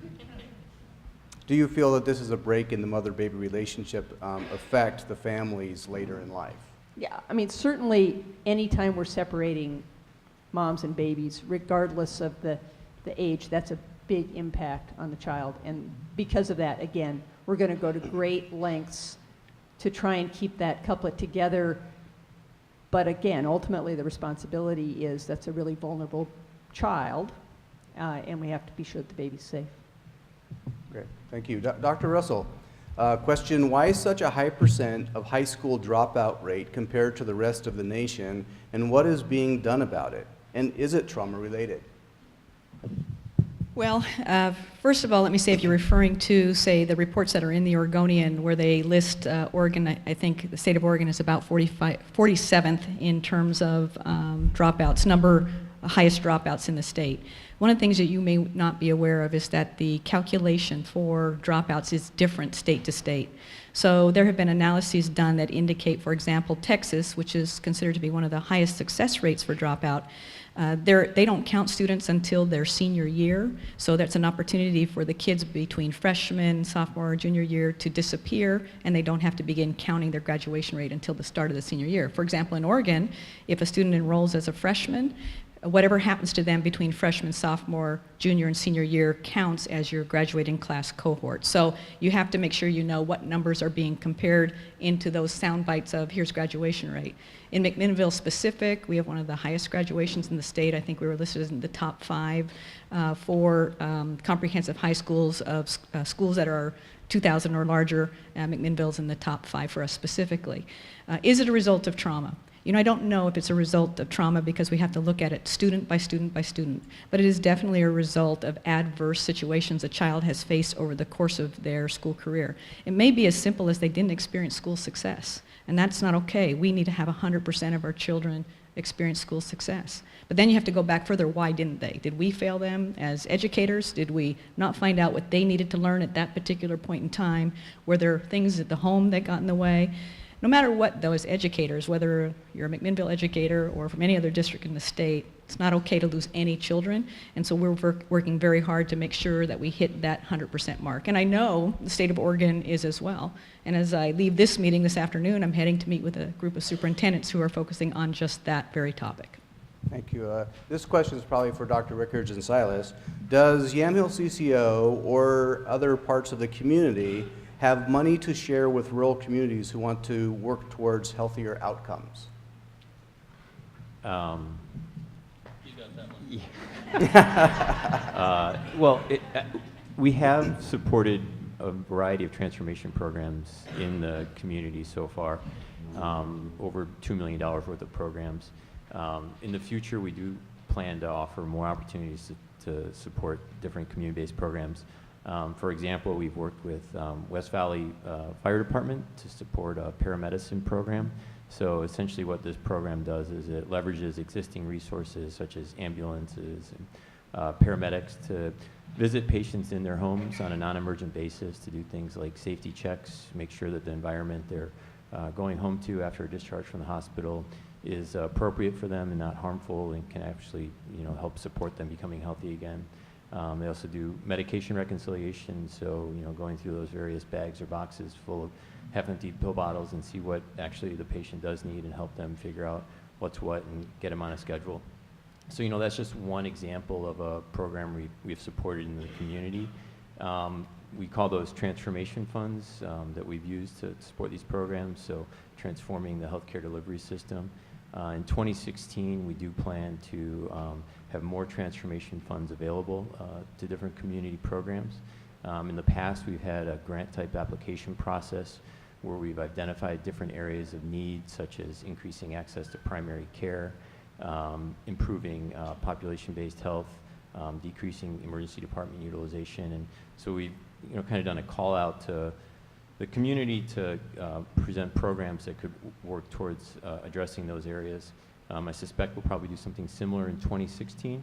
Speaker 1: Do you feel that this is a break in the mother-baby relationship affect the families later in life?
Speaker 2: Yeah, I mean, certainly anytime we're separating moms and babies, regardless of the age, that's a big impact on the child. And because of that, again, we're going to go to great lengths to try and keep that couplet together. But again, ultimately the responsibility is that's a really vulnerable child, and we have to be sure that the baby's safe.
Speaker 1: Great, thank you. Dr. Russell, question, why such a high percent of high school dropout rate compared to the rest of the nation, and what is being done about it? And is it trauma related?
Speaker 3: Well, first of all, let me say if you're referring to, say, the reports that are in the Oregonian where they list Oregon, I think the state of Oregon is about 47th in terms of dropouts, highest dropouts in the state. One of the things that you may not be aware of is that the calculation for dropouts is different state to state. So there have been analyses done that indicate, for example, Texas, which is considered to be one of the highest success rates for dropout, they don't count students until their senior year, so that's an opportunity for the kids between freshman, sophomore, junior year to disappear, and they don't have to begin counting their graduation rate until the start of the senior year. For example, in Oregon, if a student enrolls as a freshman, whatever happens to them between freshman, sophomore, junior, and senior year counts as your graduating class cohort. So you have to make sure you know what numbers are being compared into those sound bites of here's graduation rate. In McMinnville specific, we have one of the highest graduations in the state. I think we were listed in the top 5 for comprehensive high schools of schools that are 2,000 or larger. McMinnville's in the top 5 for us specifically. Is it a result of trauma? You know, I don't know if it's a result of trauma because we have to look at it student by student by student, but it is definitely a result of adverse situations a child has faced over the course of their school career. It may be as simple as they didn't experience school success, and that's not okay. We need to have 100% of our children experience school success. But then you have to go back further. Why didn't they? Did we fail them as educators? Did we not find out what they needed to learn at that particular point in time? Were there things at the home that got in the way? No matter what, though, as educators, whether you're a McMinnville educator or from any other district in the state, it's not okay to lose any children, and so we're working very hard to make sure that we hit that 100% mark. And I know the state of Oregon is as well. And as I leave this meeting this afternoon, I'm heading to meet with a group of superintendents who are focusing on just that very topic.
Speaker 1: Thank you. This question is probably for Dr. Rickards and Silas. Does Yamhill CCO or other parts of the community have money to share with rural communities who want to work towards healthier outcomes?
Speaker 6: You got that one.
Speaker 5: Well, we have supported a variety of transformation programs in the community so far, over $2 million worth of programs. In the future, we do plan to offer more opportunities to support different community-based programs. For example, we've worked with West Valley Fire Department to support a paramedicine program. So essentially what this program does is it leverages existing resources such as ambulances and paramedics to visit patients in their homes on a non-emergent basis to do things like safety checks, make sure that the environment they're going home to after a discharge from the hospital is appropriate for them and not harmful and can actually, help support them becoming healthy again. They also do medication reconciliation, so going through those various bags or boxes full of half-empty pill bottles and see what actually the patient does need and help them figure out what's what and get them on a schedule. So that's just one example of a program we've supported in the community. We call those transformation funds that we've used to support these programs, so transforming the healthcare delivery system. In 2016, we do plan to have more transformation funds available to different community programs. In the past, we've had a grant-type application process where we've identified different areas of need, such as increasing access to primary care, improving population-based health, decreasing emergency department utilization. And so we've kind of done a call out to the community to present programs that could work towards addressing those areas. I suspect we'll probably do something similar in 2016.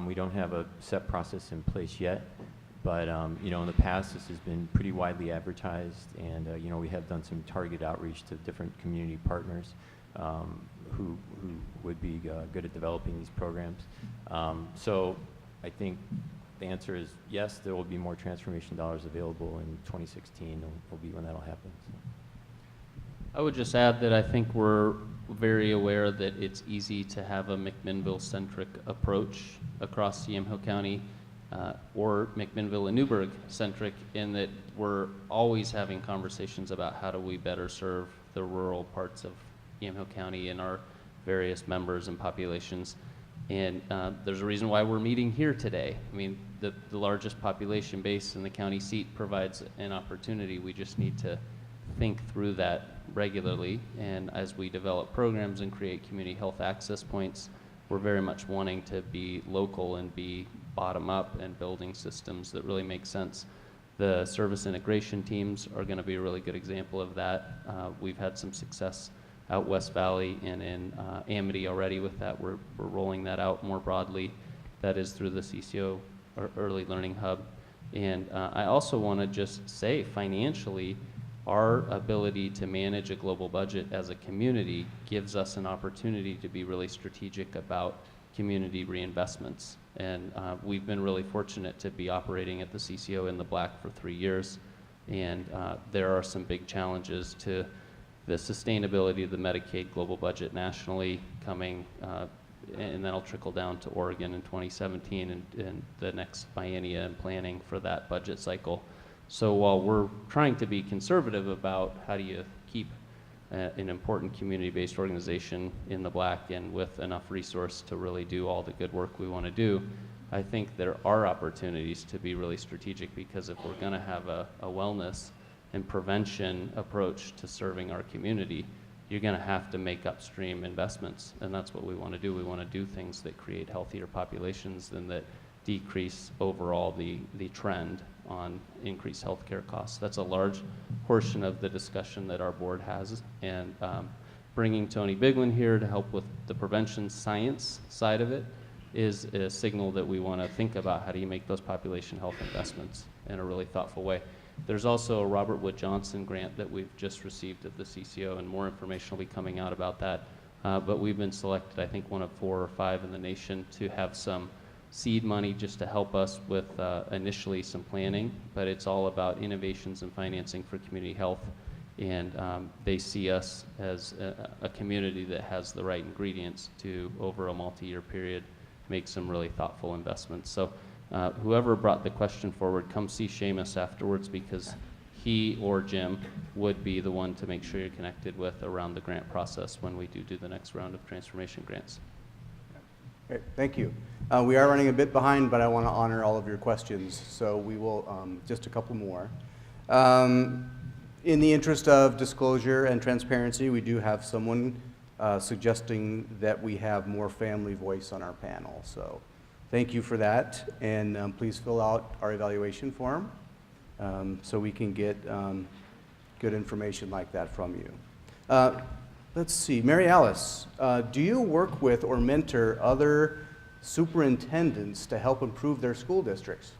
Speaker 5: We don't have a set process in place yet, but in the past this has been pretty widely advertised, and we have done some targeted outreach to different community partners who would be good at developing these programs. So I think the answer is yes, there will be more transformation dollars available in 2016. Will be when that'll happen. So.
Speaker 6: I would just add that I think we're very aware that it's easy to have a McMinnville-centric approach across Yamhill County, or McMinnville and Newburgh-centric, in that we're always having conversations about how do we better serve the rural parts of Yamhill County and our various members and populations. And there's a reason why we're meeting here today. I mean, the largest population base in the county seat provides an opportunity. We just need to think through that regularly. And as we develop programs and create community health access points, we're very much wanting to be local and be bottom up and building systems that really make sense. The service integration teams are going to be a really good example of that. We've had some success out West Valley and in Amity already with that. We're rolling that out more broadly. That is through the CCO, or Early Learning Hub. And I also want to just say financially, our ability to manage a global budget as a community gives us an opportunity to be really strategic about community reinvestments. And we've been really fortunate to be operating at the CCO in the black for 3 years. And there are some big challenges to the sustainability of the Medicaid global budget nationally coming, and that'll trickle down to Oregon in 2017 and the next biennia and planning for that budget cycle. So while we're trying to be conservative about how do you keep an important community-based organization in the black and with enough resource to really do all the good work we want to do, I think there are opportunities to be really strategic, because if we're going to have a wellness and prevention approach to serving our community, you're going to have to make upstream investments, and that's what we want to do. We want to do things that create healthier populations and that decrease overall the trend on increased healthcare costs. That's a large portion of the discussion that our board has, and bringing Tony Biglin here to help with the prevention science side of it is a signal that we want to think about how do you make those population health investments in a really thoughtful way. There's also a Robert Wood Johnson grant that we've just received at the CCO, and more information will be coming out about that. But we've been selected, I think, one of 4 or 5 in the nation to have some seed money just to help us with initially some planning, but it's all about innovations and financing for community health. And they see us as a community that has the right ingredients to, over a multi-year period, make some really thoughtful investments. So whoever brought the question forward, come see Seamus afterwards, because he or Jim would be the one to make sure you're connected with around the grant process when we do the next round of transformation grants.
Speaker 1: Great, thank you. We are running a bit behind, but I want to honor all of your questions, so we will, just a couple more. In the interest of disclosure and transparency, we do have someone suggesting that we have more family voice on our panel. So thank you for that, and please fill out our evaluation form so we can get good information like that from you. Let's see, Mary Alice, do you work with or mentor other superintendents to help improve their school districts?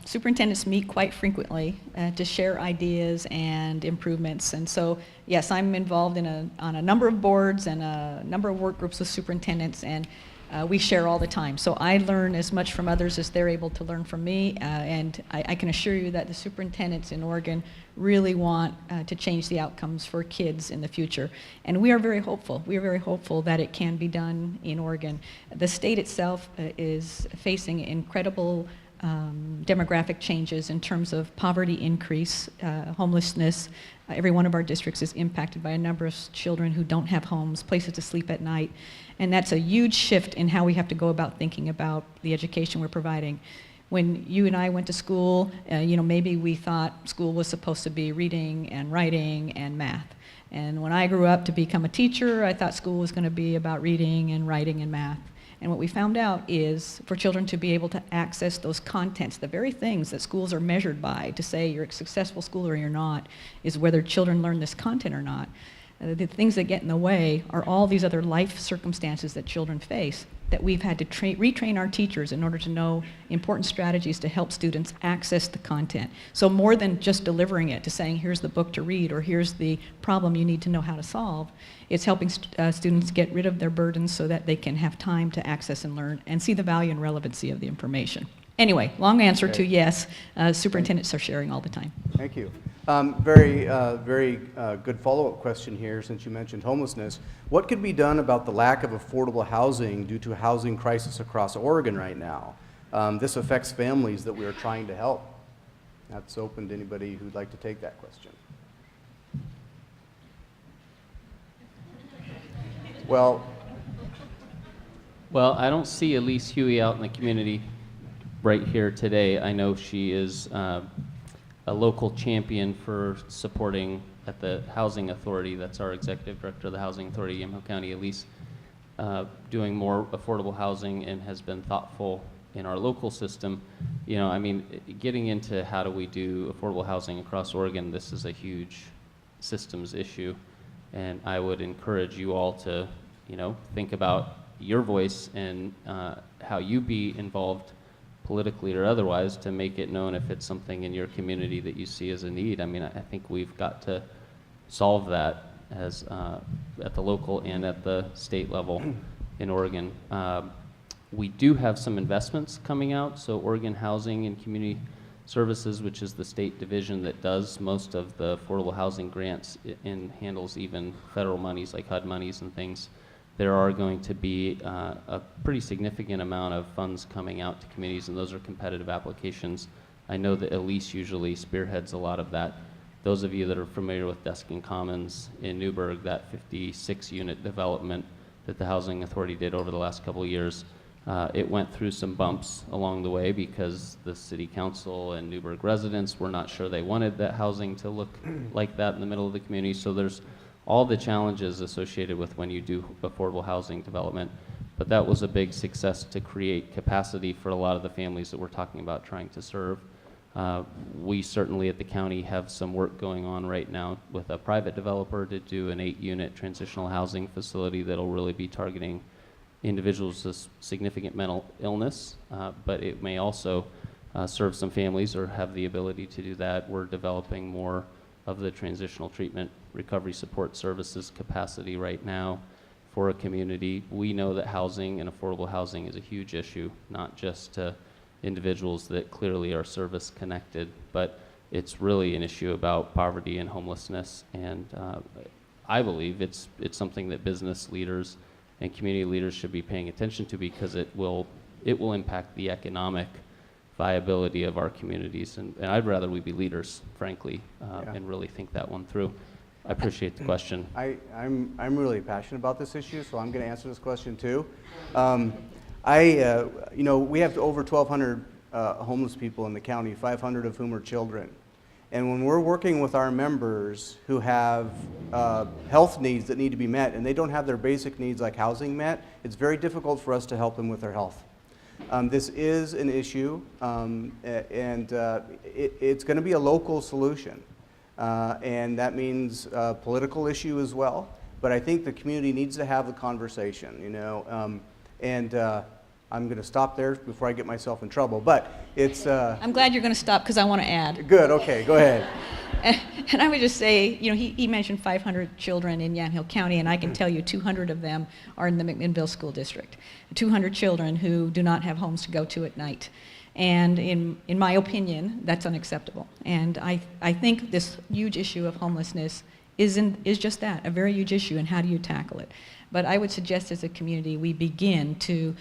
Speaker 3: Superintendents meet quite frequently to share ideas and improvements, and so yes, I'm involved on a number of boards and a number of work groups with superintendents, and we share all the time. So I learn as much from others as they're able to learn from me, and I can assure you that the superintendents in Oregon really want to change the outcomes for kids in the future. And we are very hopeful. We are very hopeful that it can be done in Oregon. The state itself is facing incredible demographic changes in terms of poverty increase, homelessness. Every one of our districts is impacted by a number of children who don't have homes, places to sleep at night. And that's a huge shift in how we have to go about thinking about the education we're providing. When you and I went to school, maybe we thought school was supposed to be reading and writing and math. And when I grew up to become a teacher, I thought school was going to be about reading and writing and math. And what we found out is for children to be able to access those contents, the very things that schools are measured by to say you're a successful school or you're not, is whether children learn this content or not. The things that get in the way are all these other life circumstances that children face that we've had to retrain our teachers in order to know important strategies to help students access the content. So more than just delivering it to saying here's the book to read or here's the problem you need to know how to solve, it's helping students get rid of their burdens so that they can have time to access and learn and see the value and relevancy of the information. Anyway, long answer to yes, superintendents are sharing all the time.
Speaker 1: Thank you. Very good follow-up question here, since you mentioned homelessness. What could be done about the lack of affordable housing due to a housing crisis across Oregon right now? This affects families that we are trying to help. That's open to anybody who'd like to take that question. Well,
Speaker 6: I don't see Elise Huey out in the community right here today. I know she is a local champion for supporting at the Housing Authority. That's our executive director of the Housing Authority, Yamhill County, Elise, doing more affordable housing and has been thoughtful in our local system. Getting into how do we do affordable housing across Oregon, this is a huge systems issue. And I would encourage you all to, think about your voice and how you be involved politically or otherwise, to make it known if it's something in your community that you see as a need. I mean, I think we've got to solve that as at the local and at the state level in Oregon. We do have some investments coming out. So Oregon Housing and Community Services, which is the state division that does most of the affordable housing grants and handles even federal monies like HUD monies and things, there are going to be a pretty significant amount of funds coming out to communities, and those are competitive applications. I know that Elise usually spearheads a lot of that. Those of you that are familiar with Deskin Commons in Newburgh, that 56-unit development that the Housing Authority did over the last couple of years, it went through some bumps along the way because the city council and Newburgh residents were not sure they wanted that housing to look like that in the middle of the community. So there's all the challenges associated with when you do affordable housing development. But that was a big success to create capacity for a lot of the families that we're talking about trying to serve. We certainly at the county have some work going on right now with a private developer to do an 8-unit transitional housing facility that'll really be targeting individuals with significant mental illness, but it may also serve some families or have the ability to do that. We're developing more of the transitional treatment recovery support services capacity right now for a community. We know that housing and affordable housing is a huge issue, not just to individuals that clearly are service connected, but it's really an issue about poverty and homelessness. And I believe it's something that business leaders and community leaders should be paying attention to, because it will impact the economic viability of our communities. And I'd rather we be leaders, frankly, and really think that one through. I appreciate the question.
Speaker 1: I'm really passionate about this issue, so I'm going to answer this question too. You know, we have over 1,200 homeless people in the county, 500 of whom are children. And when we're working with our members who have health needs that need to be met, and they don't have their basic needs like housing met, it's very difficult for us to help them with their health. This is an issue, and it's going to be a local solution. And that means a political issue as well. But I think the community needs to have the conversation, you know. I'm going to stop there before I get myself in trouble. But it's...
Speaker 3: I'm glad you're going to stop because I want to add.
Speaker 1: Good, okay, go ahead.
Speaker 3: And I would just say, you know, he mentioned 500 children in Yamhill County, and I can tell you 200 of them are in the McMinnville School District. 200 children who do not have homes to go to at night. And in my opinion, that's unacceptable. And I think this huge issue of homelessness is just that, a very huge issue, and how do you tackle it? But I would suggest as a community we begin to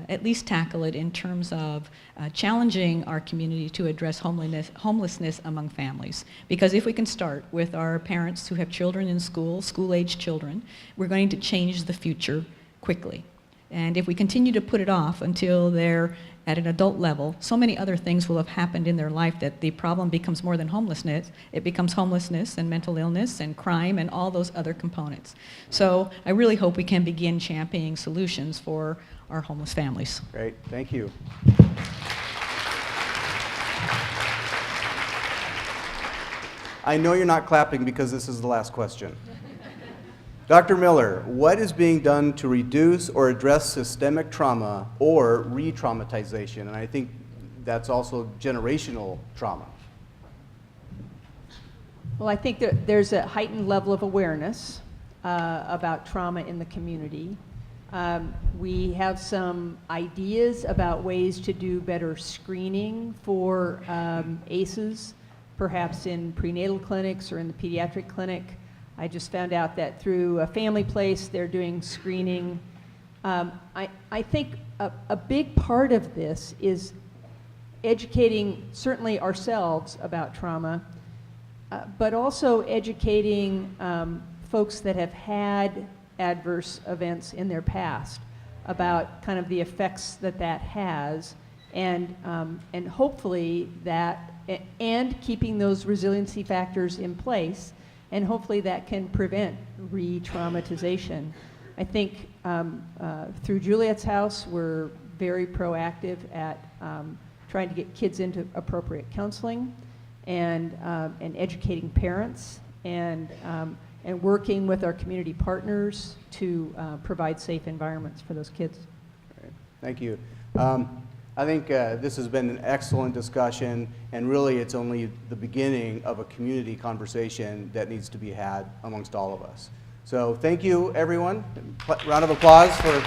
Speaker 3: at least tackle it in terms of challenging our community to address homelessness among families. Because if we can start with our parents who have children in school, school-aged children, we're going to change the future quickly. And if we continue to put it off until they're at an adult level, so many other things will have happened in their life that the problem becomes more than homelessness. It becomes homelessness and mental illness and crime and all those other components. So I really hope we can begin championing solutions for our homeless families.
Speaker 1: Great, thank you. I know you're not clapping because this is the last question. Dr. Miller, what is being done to reduce or address systemic trauma or re-traumatization? And I think that's also generational trauma.
Speaker 2: Well, I think that there's a heightened level of awareness about trauma in the community. We have some ideas about ways to do better screening for ACEs, perhaps in prenatal clinics or in the pediatric clinic. I just found out that through a family place, they're doing screening. I think a big part of this is educating certainly ourselves about trauma, but also educating folks that have had adverse events in their past about kind of the effects that that has, and hopefully that, and keeping those resiliency factors in place. And hopefully that can prevent re-traumatization. I think through Juliet's house, we're very proactive at trying to get kids into appropriate counseling and educating parents and working with our community partners to provide safe environments for those kids.
Speaker 1: Great. Thank you. I think this has been an excellent discussion, and really it's only the beginning of a community conversation that needs to be had amongst all of us. So thank you, everyone. Round of applause for